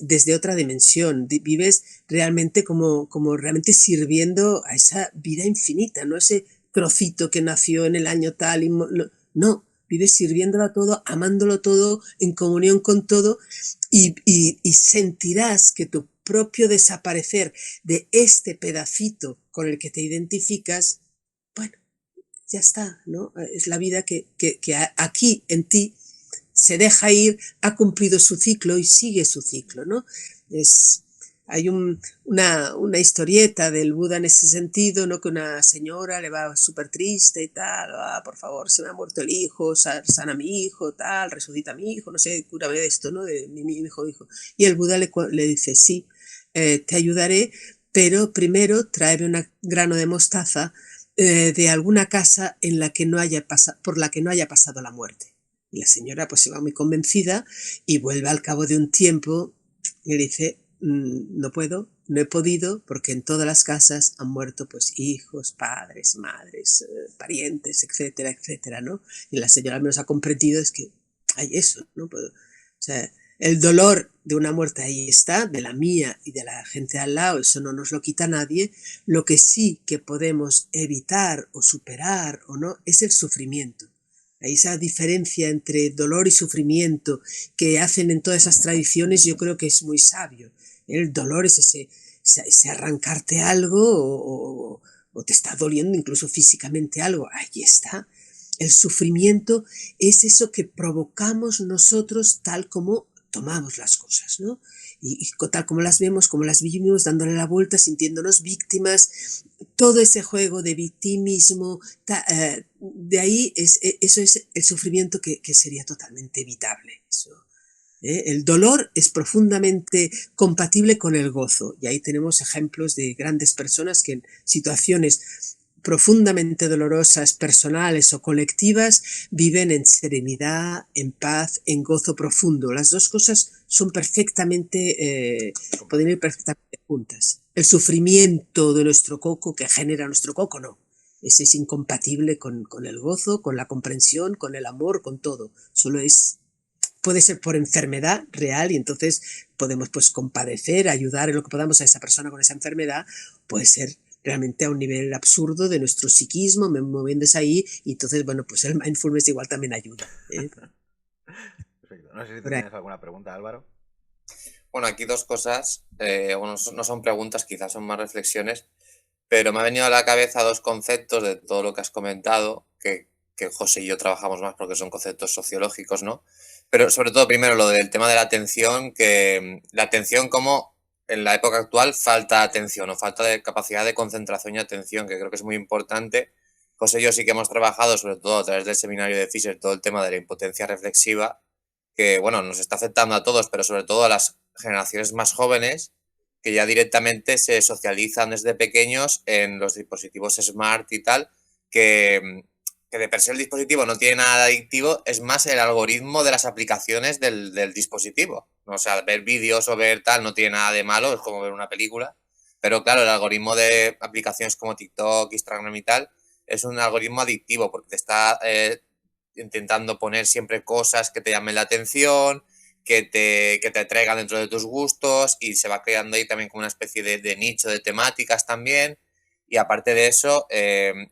desde otra dimensión, vives realmente como realmente sirviendo a esa vida infinita, no ese trocito que nació en el año tal, no, vives sirviéndolo todo, amándolo todo, en comunión con todo, y sentirás que tu propio desaparecer de este pedacito con el que te identificas, bueno, ya está, ¿no? Es la vida que aquí en ti se deja ir, ha cumplido su ciclo y sigue su ciclo, ¿no? Hay una historieta del Buda en ese sentido, ¿no? Que una señora le va súper triste y tal, por favor, se me ha muerto el hijo, sana mi hijo, tal, resucita mi hijo, no sé, cúrame de esto, ¿no? De mi hijo. Y el Buda le dice, sí, te ayudaré, pero primero tráeme un grano de mostaza de alguna casa en la que por la que no haya pasado la muerte. Y la señora pues se va muy convencida y vuelve al cabo de un tiempo y le dice, no he podido porque en todas las casas han muerto pues hijos, padres, madres, parientes, etcétera, etcétera, ¿no? Y la señora al menos ha comprendido es que hay eso, ¿no? O sea, el dolor de una muerte ahí está, de la mía y de la gente al lado, eso no nos lo quita nadie. Lo que sí que podemos evitar o superar o no es el sufrimiento. Esa diferencia entre dolor y sufrimiento que hacen en todas esas tradiciones yo creo que es muy sabio. El dolor es ese arrancarte algo o te está doliendo incluso físicamente algo, ahí está. El sufrimiento es eso que provocamos nosotros tal como tomamos las cosas, ¿no? Y tal como las vemos, como las vivimos, dándole la vuelta, sintiéndonos víctimas, todo ese juego de victimismo, de ahí eso es el sufrimiento que sería totalmente evitable. Eso, el dolor es profundamente compatible con el gozo, y ahí tenemos ejemplos de grandes personas que en situaciones profundamente dolorosas, personales o colectivas, viven en serenidad, en paz, en gozo profundo. Las dos cosas son perfectamente, pueden ir perfectamente juntas. El sufrimiento de nuestro coco, que genera nuestro coco, no. Ese es incompatible con el gozo, con la comprensión, con el amor, con todo. Solo puede ser por enfermedad real y entonces podemos pues compadecer, ayudar en lo que podamos a esa persona con esa enfermedad. Puede ser realmente a un nivel absurdo de nuestro psiquismo, moviéndose ahí, y entonces, bueno, pues el mindfulness igual también ayuda. Perfecto. No sé si tú tienes alguna pregunta, Álvaro. Bueno, aquí dos cosas, no son preguntas, quizás son más reflexiones, pero me ha venido a la cabeza dos conceptos de todo lo que has comentado, que José y yo trabajamos más porque son conceptos sociológicos, ¿no? Pero sobre todo, primero, lo del tema de la atención, que la atención como en la época actual falta atención o falta de capacidad de concentración y atención, que creo que es muy importante. José y yo sí que hemos trabajado, sobre todo a través del seminario de Fisher, todo el tema de la impotencia reflexiva, que, bueno, nos está afectando a todos, pero sobre todo a las generaciones más jóvenes, que ya directamente se socializan desde pequeños en los dispositivos smart y tal, que de per se el dispositivo no tiene nada adictivo, es más el algoritmo de las aplicaciones del dispositivo. O sea, ver vídeos o ver tal no tiene nada de malo, es como ver una película. Pero claro, el algoritmo de aplicaciones como TikTok, Instagram y tal, es un algoritmo adictivo porque te está intentando poner siempre cosas que te llamen la atención, que te atraigan dentro de tus gustos, y se va creando ahí también como una especie de nicho de temáticas también. Y aparte de eso,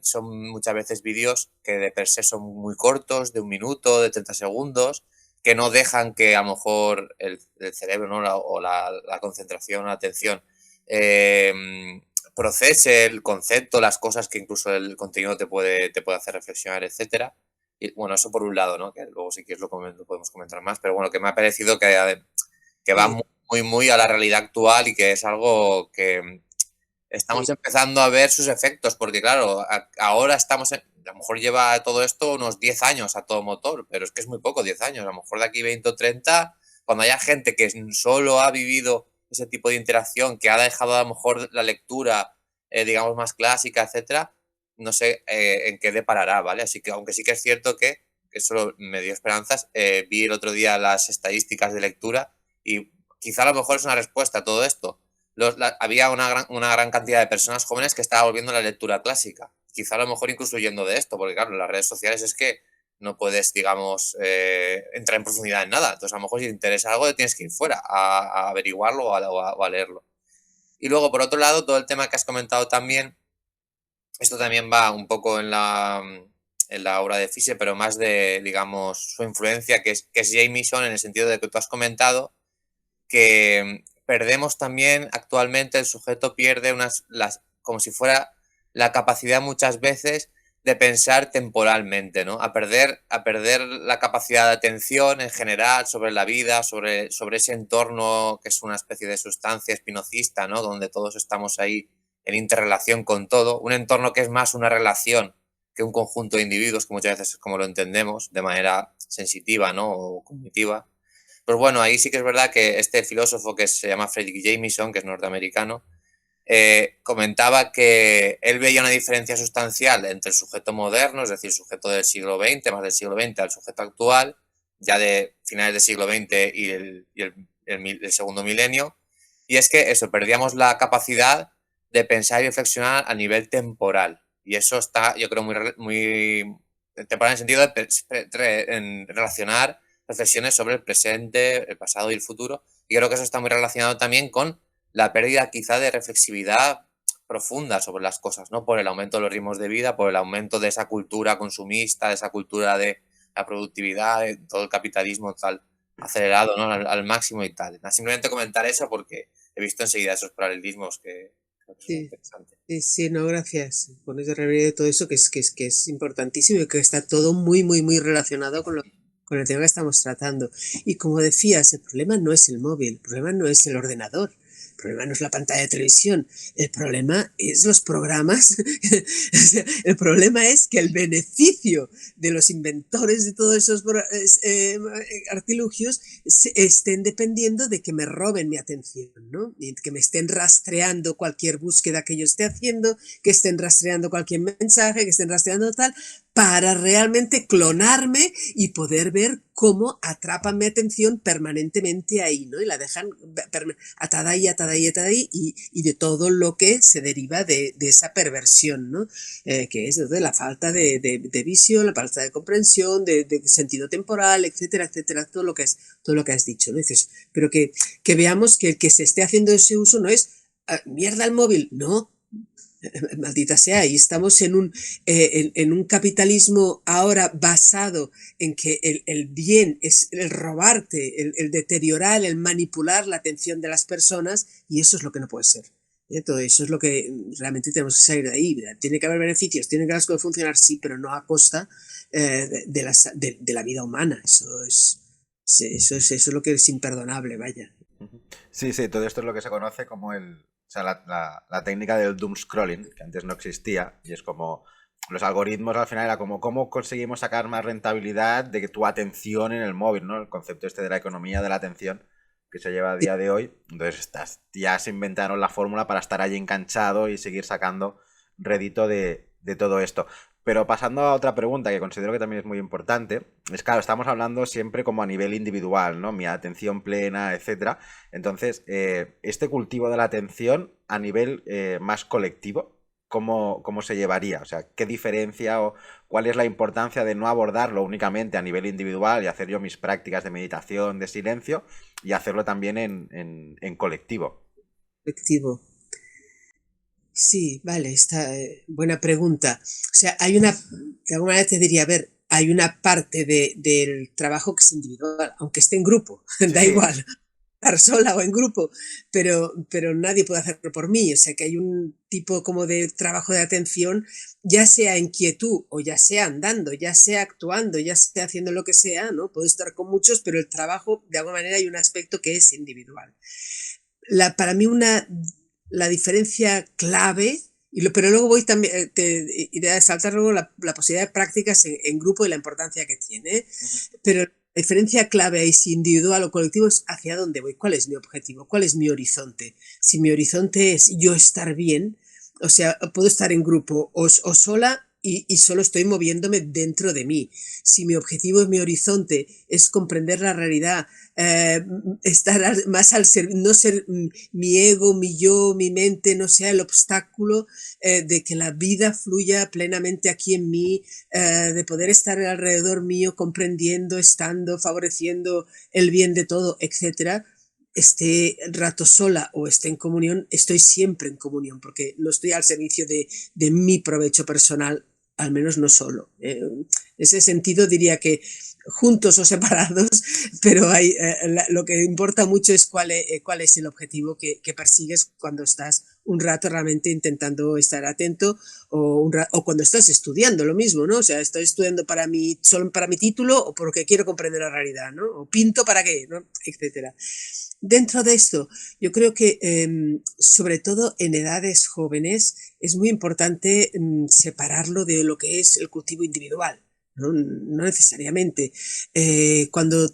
son muchas veces vídeos que de per se son muy cortos, de 1 minuto, de 30 segundos, que no dejan que a lo mejor el cerebro, ¿no? la concentración, la atención, procese el concepto, las cosas que incluso el contenido te puede hacer reflexionar, etcétera. Y bueno, eso por un lado, ¿no? Que luego si quieres lo podemos comentar más, pero bueno, que me ha parecido que va muy a la realidad actual y que es algo que estamos empezando a ver sus efectos, porque claro, ahora estamos, a lo mejor lleva todo esto unos 10 años a todo motor, pero es que es muy poco, 10 años, a lo mejor de aquí 20 o 30, cuando haya gente que solo ha vivido ese tipo de interacción, que ha dejado a lo mejor la lectura, digamos, más clásica, etcétera, no sé en qué deparará, ¿vale? Así que, aunque sí que es cierto que eso me dio esperanzas, vi el otro día las estadísticas de lectura y quizá a lo mejor es una respuesta a todo esto. Había una gran cantidad de personas jóvenes que estaba volviendo a la lectura clásica. Quizá a lo mejor incluso huyendo de esto, porque claro, en las redes sociales es que no puedes, digamos, entrar en profundidad en nada. Entonces, a lo mejor si te interesa algo, tienes que ir fuera a averiguarlo o a leerlo. Y luego, por otro lado, todo el tema que has comentado también, esto también va un poco en la obra de Fisher, pero más de, digamos, su influencia, que es Jameson, en el sentido de que tú has comentado que perdemos también actualmente, el sujeto pierde como si fuera la capacidad muchas veces de pensar temporalmente, ¿no? A perder la capacidad de atención en general sobre la vida, sobre ese entorno que es una especie de sustancia espinocista, ¿no? Donde todos estamos ahí en interrelación con todo, un entorno que es más una relación que un conjunto de individuos, que muchas veces es como lo entendemos, de manera sensitiva, ¿no? O cognitiva. Pues bueno, ahí sí que es verdad que este filósofo que se llama Fredrick Jameson, que es norteamericano, comentaba que él veía una diferencia sustancial entre el sujeto moderno, es decir, el sujeto del siglo XX, más del siglo XX, al sujeto actual, ya de finales del siglo XX y el segundo milenio, y es que eso, perdíamos la capacidad de pensar y reflexionar a nivel temporal. Y eso está, yo creo, muy temporal en el sentido de relacionar reflexiones sobre el presente, el pasado y el futuro. Y creo que eso está muy relacionado también con la pérdida quizá de reflexividad profunda sobre las cosas, ¿no? Por el aumento de los ritmos de vida, por el aumento de esa cultura consumista, de esa cultura de la productividad, de todo el capitalismo tal acelerado, ¿no? Al máximo y tal. Simplemente comentar eso porque he visto enseguida esos paralelismos que creo que son Sí, interesantes. sí, no, gracias. Pones de relieve todo eso que es importantísimo y que está todo muy relacionado con el tema que estamos tratando. Y como decías, el problema no es el móvil, el problema no es el ordenador, el problema no es la pantalla de televisión, el problema es los programas. El problema es que el beneficio de los inventores de todos esos artilugios estén dependiendo de que me roben mi atención, ¿no? Y que me estén rastreando cualquier búsqueda que yo esté haciendo, que estén rastreando cualquier mensaje, que estén rastreando tal, para realmente clonarme y poder ver cómo atrapan mi atención permanentemente ahí, ¿no? Y la dejan atada ahí, y de todo lo que se deriva de esa perversión, ¿no? Que es de la falta de visión, la falta de comprensión, de sentido temporal, etcétera, todo lo que has dicho, ¿no? Dices, pero que veamos que el que se esté haciendo ese uso no es mierda el móvil, no. Maldita sea, ahí estamos en un capitalismo ahora basado en que el bien es el robarte, el deteriorar, el manipular la atención de las personas, y eso es lo que no puede ser. Todo eso es lo que realmente tenemos que salir de ahí. Tiene que haber beneficios, tiene que las cosas funcionar, sí, pero no a costa de la vida humana. Eso es lo que es imperdonable, vaya. Sí, todo esto es lo que se conoce como la técnica del doom scrolling, que antes no existía, y es como los algoritmos al final era como cómo conseguimos sacar más rentabilidad de tu atención en el móvil, ¿no? El concepto este de la economía de la atención que se lleva a día de hoy. Entonces ya se inventaron la fórmula para estar allí enganchado y seguir sacando rédito de todo esto. Pero pasando a otra pregunta que considero que también es muy importante, es claro, estamos hablando siempre como a nivel individual, ¿no? Mi atención plena, etcétera. Entonces, este cultivo de la atención a nivel más colectivo, ¿cómo se llevaría? O sea, ¿qué diferencia o cuál es la importancia de no abordarlo únicamente a nivel individual y hacer yo mis prácticas de meditación, de silencio, y hacerlo también en colectivo? Colectivo. Sí, vale, está buena pregunta. O sea, hay una, de alguna manera te diría, a ver, hay una parte del trabajo que es individual, aunque esté en grupo, da Sí, igual, estar sola o en grupo, pero nadie puede hacerlo por mí. O sea, que hay un tipo como de trabajo de atención, ya sea en quietud o ya sea andando, ya sea actuando, ya sea haciendo lo que sea, ¿no? Puedo estar con muchos, pero el trabajo, de alguna manera, hay un aspecto que es individual. Para mí la diferencia clave, pero luego voy también, iré a saltar luego la posibilidad de prácticas en grupo y la importancia que tiene, ujú, pero la diferencia clave ahí, si individual o colectivo, es hacia dónde voy, cuál es mi objetivo, cuál es mi horizonte. Si mi horizonte es yo estar bien, o sea, puedo estar en grupo o sola y solo estoy moviéndome dentro de mí. Si mi objetivo y mi horizonte es comprender la realidad, estar más al ser, no ser mi ego, mi yo, mi mente, no sea el obstáculo de que la vida fluya plenamente aquí en mí, de poder estar alrededor mío, comprendiendo, estando, favoreciendo el bien de todo, etcétera. Esté rato sola o esté en comunión, estoy siempre en comunión, porque no estoy al servicio de mi provecho personal, al menos no solo. En ese sentido diría que juntos o separados, pero lo que importa mucho es cuál es el objetivo que persigues cuando estás un rato realmente intentando estar atento o cuando estás estudiando, lo mismo, ¿no? O sea, estoy estudiando solo para mi título o porque quiero comprender la realidad, ¿no? O pinto para qué, ¿no? Etcétera. Dentro de esto, yo creo que sobre todo en edades jóvenes es muy importante separarlo de lo que es el cultivo individual. No necesariamente. Cuando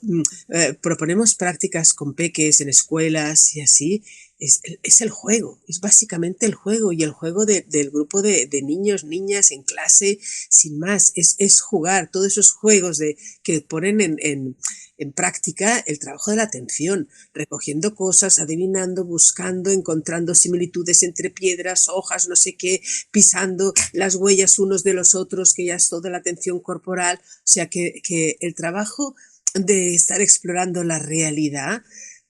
proponemos prácticas con peques en escuelas y así, es el juego, es básicamente el juego y el juego del grupo de niños, niñas en clase, sin más, es jugar, todos esos juegos que ponen en práctica el trabajo de la atención, recogiendo cosas, adivinando, buscando, encontrando similitudes entre piedras, hojas, no sé qué, pisando las huellas unos de los otros, que ya es toda la atención corporal. O sea que el trabajo de estar explorando la realidad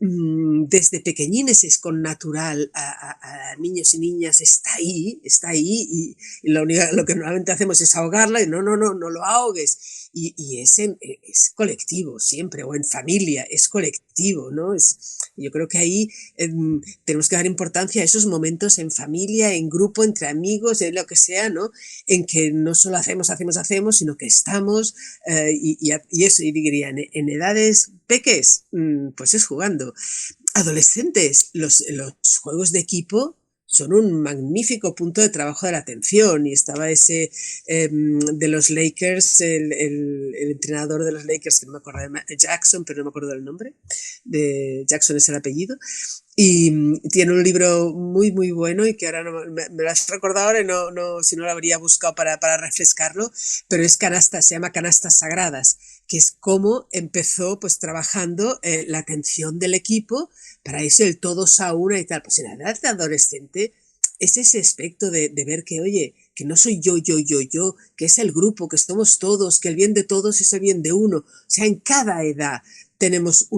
desde pequeñines es con natural a niños y niñas, está ahí y lo que normalmente hacemos es ahogarla y no lo ahogues. Y es colectivo siempre, o en familia, es colectivo, ¿no? Yo creo que ahí tenemos que dar importancia a esos momentos en familia, en grupo, entre amigos, en lo que sea, ¿no? En que no solo hacemos, sino que estamos y eso, y diría, en edades peques, pues es jugando. Adolescentes, los juegos de equipo son un magnífico punto de trabajo de la atención y estaba ese de los Lakers, el entrenador de los Lakers, que no me acuerdo de Jackson, pero no me acuerdo del nombre, de Jackson es el apellido, y tiene un libro muy, muy bueno y que ahora me lo has recordado ahora y si no lo habría buscado para refrescarlo, pero se llama Canastas Sagradas, que es cómo empezó pues trabajando la atención del equipo para eso el todos a una y tal. Pues en la edad de adolescente es ese aspecto de ver que, oye, que no soy yo, que es el grupo, que somos todos, que el bien de todos es el bien de uno. O sea, en cada edad tenemos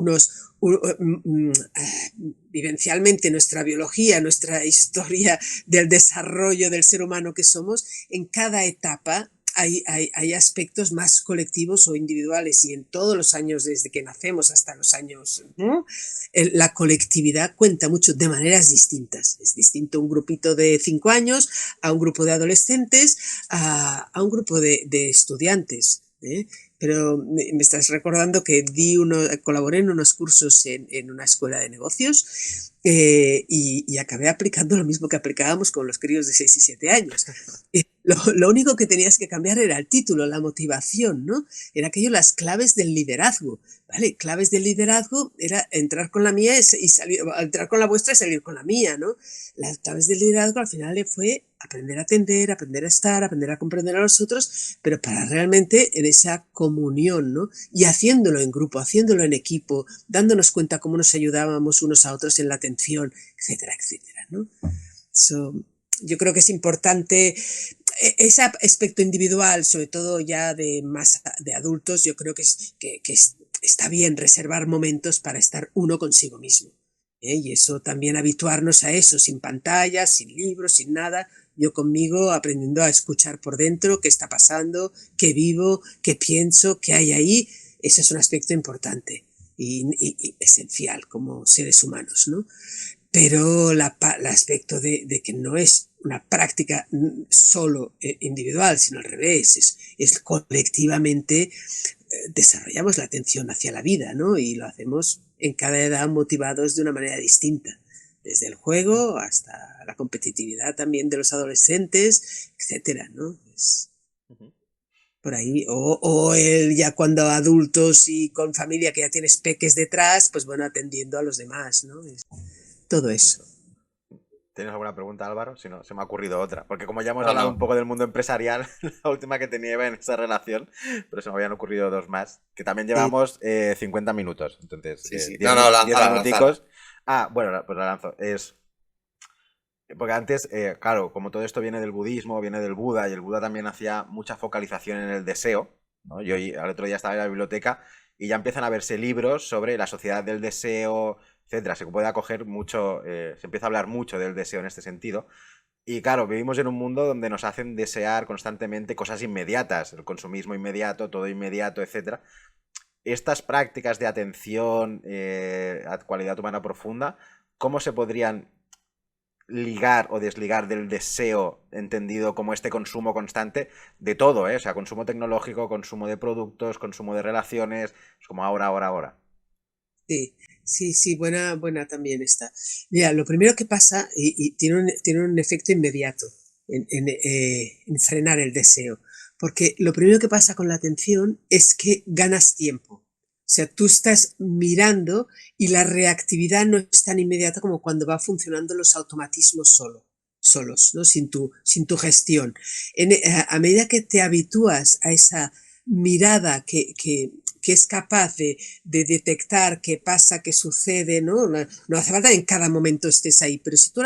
vivencialmente nuestra biología, nuestra historia del desarrollo del ser humano que somos, en cada etapa hay aspectos más colectivos o individuales y en todos los años desde que nacemos hasta los años, ¿no? La colectividad cuenta mucho de maneras distintas. Es distinto un grupito de 5 años a un grupo de adolescentes, a un grupo de estudiantes. Pero me estás recordando que colaboré en unos cursos en una escuela de negocios y acabé aplicando lo mismo que aplicábamos con los críos de 6 y 7 años. Lo único que tenías que cambiar era el título, la motivación, ¿no? Era aquello, las claves del liderazgo, ¿vale? Claves del liderazgo era entrar con la mía y salir, entrar con la vuestra y salir con la mía, ¿no? Las claves del liderazgo al final le fue aprender a atender, aprender a estar, aprender a comprender a los otros, pero para realmente en esa comunión, ¿no? Y haciéndolo en grupo, haciéndolo en equipo, dándonos cuenta cómo nos ayudábamos unos a otros en la atención, etcétera, etcétera, ¿no? So, yo creo que es importante ese aspecto individual, sobre todo ya de adultos, yo creo que está bien reservar momentos para estar uno consigo mismo. Y eso también, habituarnos a eso, sin pantallas, sin libros, sin nada. Yo conmigo aprendiendo a escuchar por dentro qué está pasando, qué vivo, qué pienso, qué hay ahí. Ese es un aspecto importante y esencial como seres humanos, ¿no? Pero el aspecto de que no es una práctica solo individual, sino al revés, es colectivamente desarrollamos la atención hacia la vida, ¿no? Y lo hacemos en cada edad motivados de una manera distinta, desde el juego hasta la competitividad también de los adolescentes, etcétera, ¿no? Por ahí, o el ya cuando adultos y con familia que ya tienes peques detrás, pues bueno, atendiendo a los demás, ¿no? Todo eso. ¿Tienes alguna pregunta, Álvaro? Si no, se me ha ocurrido otra. Porque como ya hemos No, hablado no. un poco del mundo empresarial, la última que tenía iba en esa relación, pero se me habían ocurrido dos más, que también llevamos 50 minutos. Entonces, Sí. 10 No, 10 lánzala. minuticos. Ah, bueno, pues la lanzo. Porque antes, claro, como todo esto viene del budismo, viene del Buda, y el Buda también hacía mucha focalización en el deseo, ¿no? Yo al otro día estaba en la biblioteca y ya empiezan a verse libros sobre la sociedad del deseo, etcétera. Se puede acoger mucho, se empieza a hablar mucho del deseo en este sentido. Y claro, vivimos en un mundo donde nos hacen desear constantemente cosas inmediatas, el consumismo inmediato, todo inmediato, etcétera. Estas prácticas de atención a cualidad humana profunda, ¿cómo se podrían ligar o desligar del deseo entendido como este consumo constante de todo, ¿eh? O sea, consumo tecnológico, consumo de productos, consumo de relaciones, es como ahora. Sí, buena también está. Mira, lo primero que pasa, y tiene un efecto inmediato en frenar el deseo, porque lo primero que pasa con la atención es que ganas tiempo. O sea, tú estás mirando y la reactividad no es tan inmediata como cuando va funcionando los automatismos solos, ¿no? Sin tu gestión. A medida que te habitúas a esa mirada que es capaz de detectar qué pasa, qué sucede, ¿no? No hace falta en cada momento estés ahí, pero si tú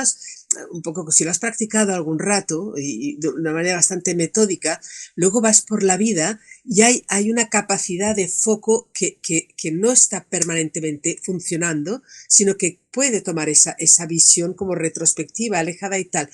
un poco, si lo has practicado algún rato y de una manera bastante metódica, luego vas por la vida y hay una capacidad de foco que no está permanentemente funcionando, sino que puede tomar esa visión como retrospectiva, alejada y tal.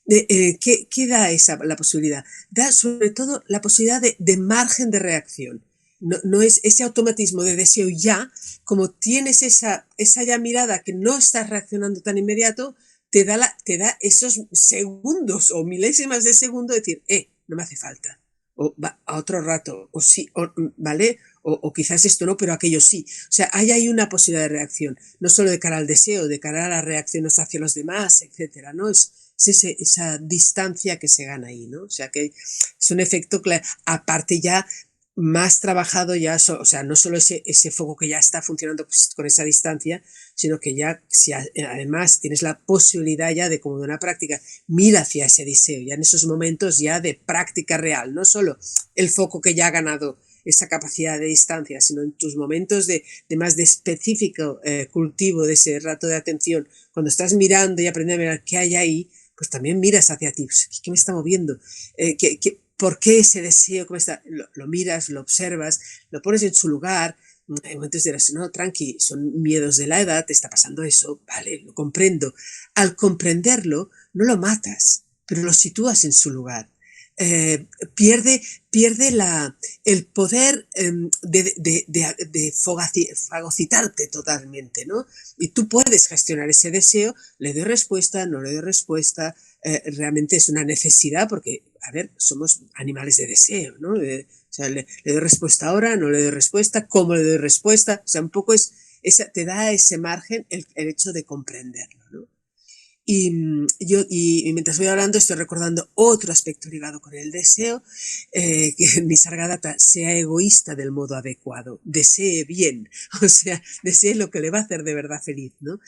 ¿Qué da la posibilidad? Da sobre todo la posibilidad de margen de reacción. No es ese automatismo de deseo ya, como tienes esa ya mirada que no estás reaccionando tan inmediato, te da esos segundos o milésimas de segundo de decir, no me hace falta, o va a otro rato, o sí, ¿vale? O quizás esto no, pero aquello sí. O sea, hay una posibilidad de reacción, no solo de cara al deseo, de cara a las reacciones hacia los demás, etcétera, ¿no? Es esa distancia que se gana ahí, ¿no? O sea, que es un efecto, aparte ya más trabajado ya, o sea, no solo ese foco que ya está funcionando con esa distancia, sino que ya, si además tienes la posibilidad ya de, como de una práctica, mira hacia ese deseo, ya en esos momentos ya de práctica real, no solo el foco que ya ha ganado esa capacidad de distancia, sino en tus momentos de más de específico cultivo de ese rato de atención, cuando estás mirando y aprendiendo a mirar qué hay ahí, pues también miras hacia ti, ¿qué me está moviendo? ¿Por qué ese deseo? ¿Cómo está? Lo miras, lo observas, lo pones en su lugar. Hay momentos dirás, no, tranqui, son miedos de la edad, te está pasando eso, vale, lo comprendo. Al comprenderlo, no lo matas, pero lo sitúas en su lugar. Pierde el poder de fagocitarte totalmente, ¿no? Y tú puedes gestionar ese deseo, le doy respuesta, no le doy respuesta, realmente es una necesidad porque, a ver, somos animales de deseo, ¿no? O sea, le doy respuesta ahora, no le doy respuesta, ¿cómo le doy respuesta? O sea, un poco te da ese margen el hecho de comprenderlo, ¿no? Y mientras voy hablando estoy recordando otro aspecto ligado con el deseo, que Nisargadatta sea egoísta del modo adecuado, desee bien, o sea, desee lo que le va a hacer de verdad feliz, ¿no?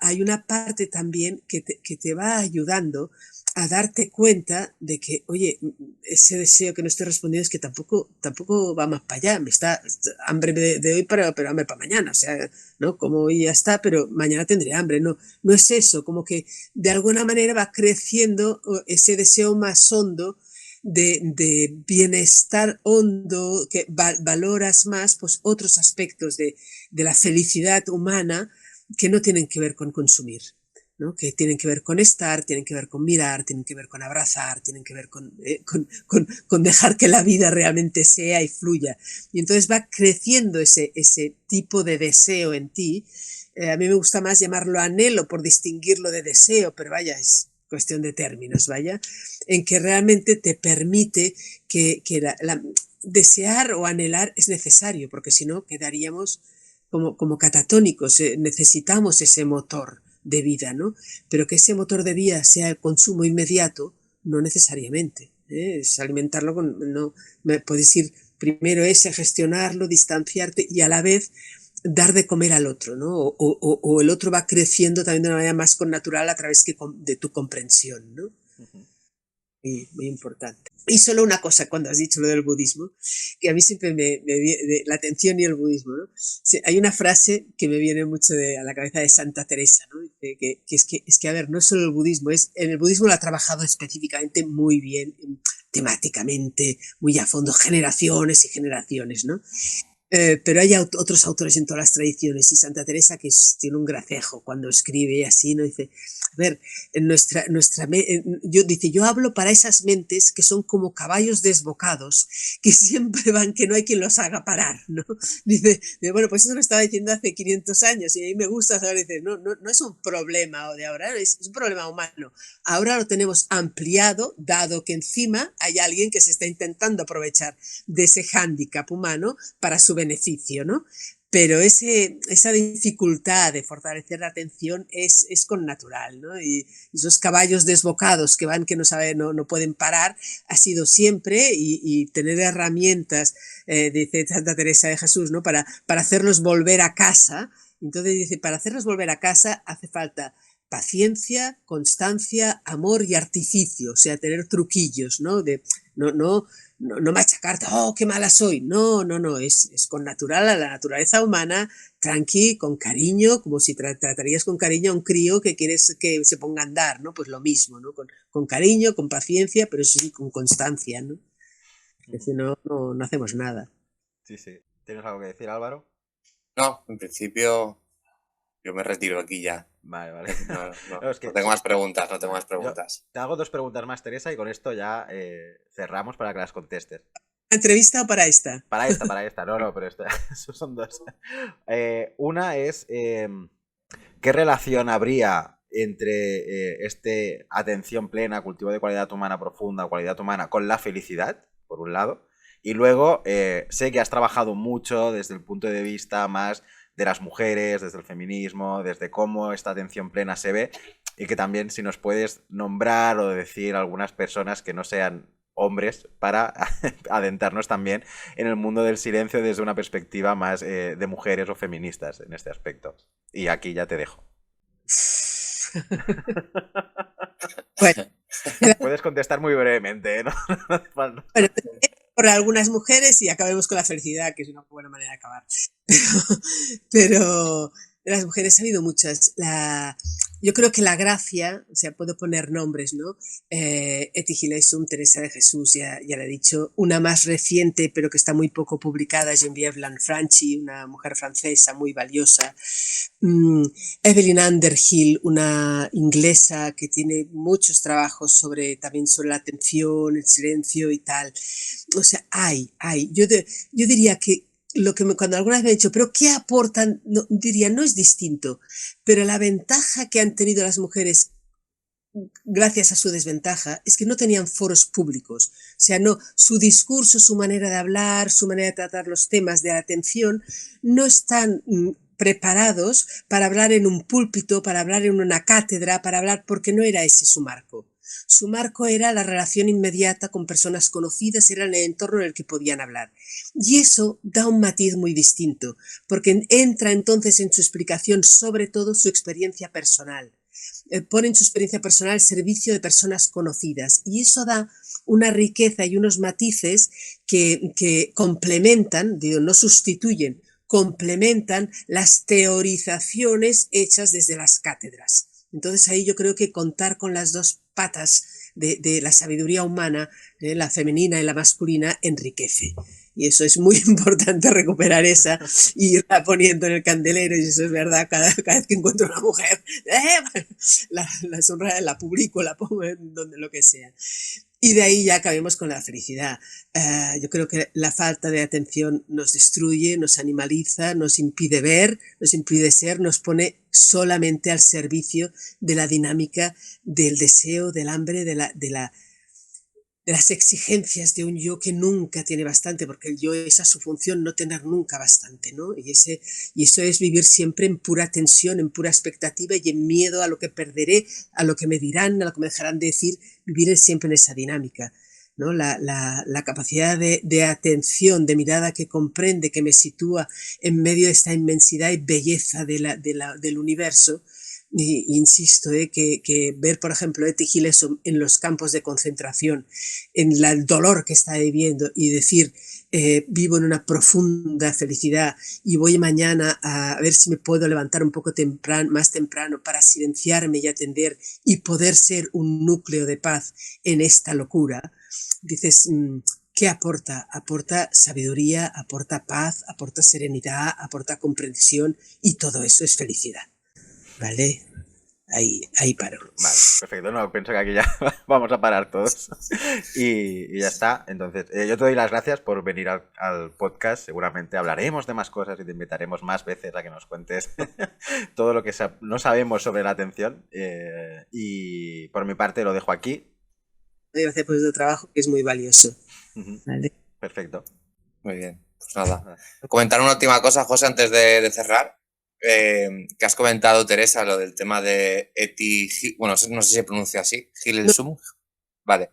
Hay una parte también que te va ayudando a darte cuenta de que, oye, ese deseo que no estoy respondiendo es que tampoco va más para allá, me está hambre de hoy, pero hambre para mañana, o sea, ¿no? Como hoy ya está, pero mañana tendré hambre, no es eso, como que de alguna manera va creciendo ese deseo más hondo de bienestar hondo, que valoras más pues otros aspectos de la felicidad humana, que no tienen que ver con consumir, ¿no? Que tienen que ver con estar, tienen que ver con mirar, tienen que ver con abrazar, tienen que ver con dejar que la vida realmente sea y fluya. Y entonces va creciendo ese tipo de deseo en ti. A mí me gusta más llamarlo anhelo por distinguirlo de deseo, pero vaya, es cuestión de términos, vaya, en que realmente te permite que desear o anhelar es necesario, porque si no quedaríamos como catatónicos. Necesitamos ese motor de vida, ¿no? Pero que ese motor de vida sea el consumo inmediato, no necesariamente. Es alimentarlo no, puedes ir primero gestionarlo, distanciarte y a la vez dar de comer al otro, ¿no? O el otro va creciendo también de una manera más connatural a través de tu comprensión, ¿no? Uh-huh. Muy importante. Y solo una cosa, cuando has dicho lo del budismo, que a mí siempre me la atención y el budismo, ¿no? Hay una frase que me viene mucho a la cabeza de Santa Teresa, ¿no? Que es que, a ver, no es solo el budismo, en el budismo lo ha trabajado específicamente muy bien, temáticamente, muy a fondo, generaciones y generaciones, ¿no? Pero hay otros autores en todas las tradiciones, y Santa Teresa, que tiene un gracejo cuando escribe así, ¿no? Dice, a ver, yo hablo para esas mentes que son como caballos desbocados, que siempre van, que no hay quien los haga parar, ¿no? Dice, bueno, pues eso lo estaba diciendo hace 500 años, y a mí me gusta saber, dice, no es un problema de ahora, es un problema humano. Ahora lo tenemos ampliado, dado que encima hay alguien que se está intentando aprovechar de ese hándicap humano para su beneficio, ¿no? Pero esa dificultad de fortalecer la atención es connatural, ¿no? Y esos caballos desbocados que van, que no pueden parar, ha sido siempre, y tener herramientas, dice Santa Teresa de Jesús, ¿no? Para hacerlos volver a casa. Entonces dice, para hacerlos volver a casa hace falta paciencia, constancia, amor y artificio, o sea, tener truquillos, ¿no? No machacarte, oh, qué mala soy. No, es connatural a la naturaleza humana, tranqui, con cariño, como si tratarías con cariño a un crío que quieres que se ponga a andar, ¿no? Pues lo mismo, ¿no? Con cariño, con paciencia, pero sí con constancia, ¿no? Es decir, no hacemos nada. Sí. ¿Tienes algo que decir, Álvaro? No, en principio yo me retiro aquí ya. Vale. No tengo más preguntas, Yo te hago 2 preguntas más, Teresa, y con esto ya cerramos para que las contestes. ¿Entrevista o para esta? Para esta. No, pero son 2. Una es, ¿qué relación habría entre atención plena, cultivo de cualidad humana profunda, cualidad humana, con la felicidad, por un lado? Y luego, sé que has trabajado mucho desde el punto de vista más de las mujeres, desde el feminismo, desde cómo esta atención plena se ve, y que también si nos puedes nombrar o decir algunas personas que no sean hombres para adentrarnos también en el mundo del silencio desde una perspectiva más de mujeres o feministas en este aspecto. Y aquí ya te dejo. Bueno. Puedes contestar muy brevemente, ¿no? Bueno, por algunas mujeres y acabemos con la felicidad, que es una buena manera de acabar. Pero de las mujeres ha habido muchas. Yo creo que la gracia, o sea, puedo poner nombres, ¿no? Etty Hillesum, Teresa de Jesús, ya le he dicho. Una más reciente, pero que está muy poco publicada, Geneviève Lanfranchi, una mujer francesa muy valiosa. Evelyn Underhill, una inglesa que tiene muchos trabajos también sobre la atención, el silencio y tal. O sea, yo diría que cuando alguna vez me han dicho, pero ¿qué aportan? No, diría, no es distinto, pero la ventaja que han tenido las mujeres gracias a su desventaja es que no tenían foros públicos. O sea, su discurso, su manera de hablar, su manera de tratar los temas de atención no están preparados para hablar en un púlpito, para hablar en una cátedra, porque no era ese su marco. Su marco era la relación inmediata con personas conocidas, era el entorno en el que podían hablar. Y eso da un matiz muy distinto, porque entra entonces en su explicación sobre todo su experiencia personal. Ponen su experiencia personal al servicio de personas conocidas, y eso da una riqueza y unos matices que complementan, no sustituyen, complementan las teorizaciones hechas desde las cátedras. Entonces ahí yo creo que contar con las 2 patas de la sabiduría humana, la femenina y la masculina, enriquece. Y eso es muy importante, recuperar esa y irla poniendo en el candelero. Y eso es verdad, cada vez que encuentro una mujer, la sonrisa la publico, la pongo en donde lo que sea. Y de ahí ya acabemos con la felicidad. Yo creo que la falta de atención nos destruye, nos animaliza, nos impide ver, nos impide ser, nos pone solamente al servicio de la dinámica del deseo, del hambre, de las exigencias de un yo que nunca tiene bastante, porque el yo, esa es su función, no tener nunca bastante, ¿no? Y eso es vivir siempre en pura tensión, en pura expectativa y en miedo a lo que perderé, a lo que me dirán, a lo que me dejarán de decir, vivir siempre en esa dinámica, ¿no? La capacidad de atención, de mirada que comprende, que me sitúa en medio de esta inmensidad y belleza del universo. Y insisto, que ver, por ejemplo, Eti Gileson en los campos de concentración, en el dolor que está viviendo, y decir, vivo en una profunda felicidad y voy mañana a ver si me puedo levantar un poco más temprano para silenciarme y atender y poder ser un núcleo de paz en esta locura. Dices, ¿qué aporta? Aporta sabiduría, aporta paz, aporta serenidad, aporta comprensión, y todo eso es felicidad. ¿Vale? Ahí paro. Vale, perfecto. No, pienso que aquí ya vamos a parar todos. Y ya está. Entonces, yo te doy las gracias por venir al podcast. Seguramente hablaremos de más cosas y te invitaremos más veces a que nos cuentes todo lo que no sabemos sobre la atención. Y por mi parte lo dejo aquí. Gracias por tu trabajo, que es muy valioso. ¿Vale? Perfecto. Muy bien. Pues nada. Comentar una última cosa, José, antes de cerrar. Que has comentado, Teresa, lo del tema de Eti, bueno, no sé si se pronuncia así, Gilesum. No. Vale.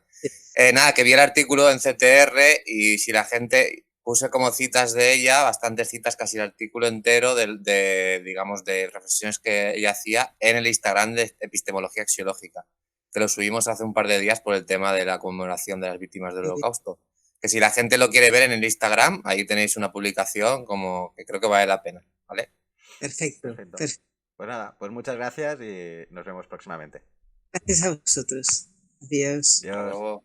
Nada, que vi el artículo en CTR y si la gente, puse como citas de ella, bastantes citas, casi el artículo entero digamos, de reflexiones que ella hacía en el Instagram de Epistemología Axiológica, que lo subimos hace un par de días por el tema de la conmemoración de las víctimas del Holocausto. Que si la gente lo quiere ver en el Instagram, ahí tenéis una publicación como que creo que vale la pena, ¿vale? Perfecto. Pues nada, pues muchas gracias y nos vemos próximamente. Gracias a vosotros. Adiós. Adiós.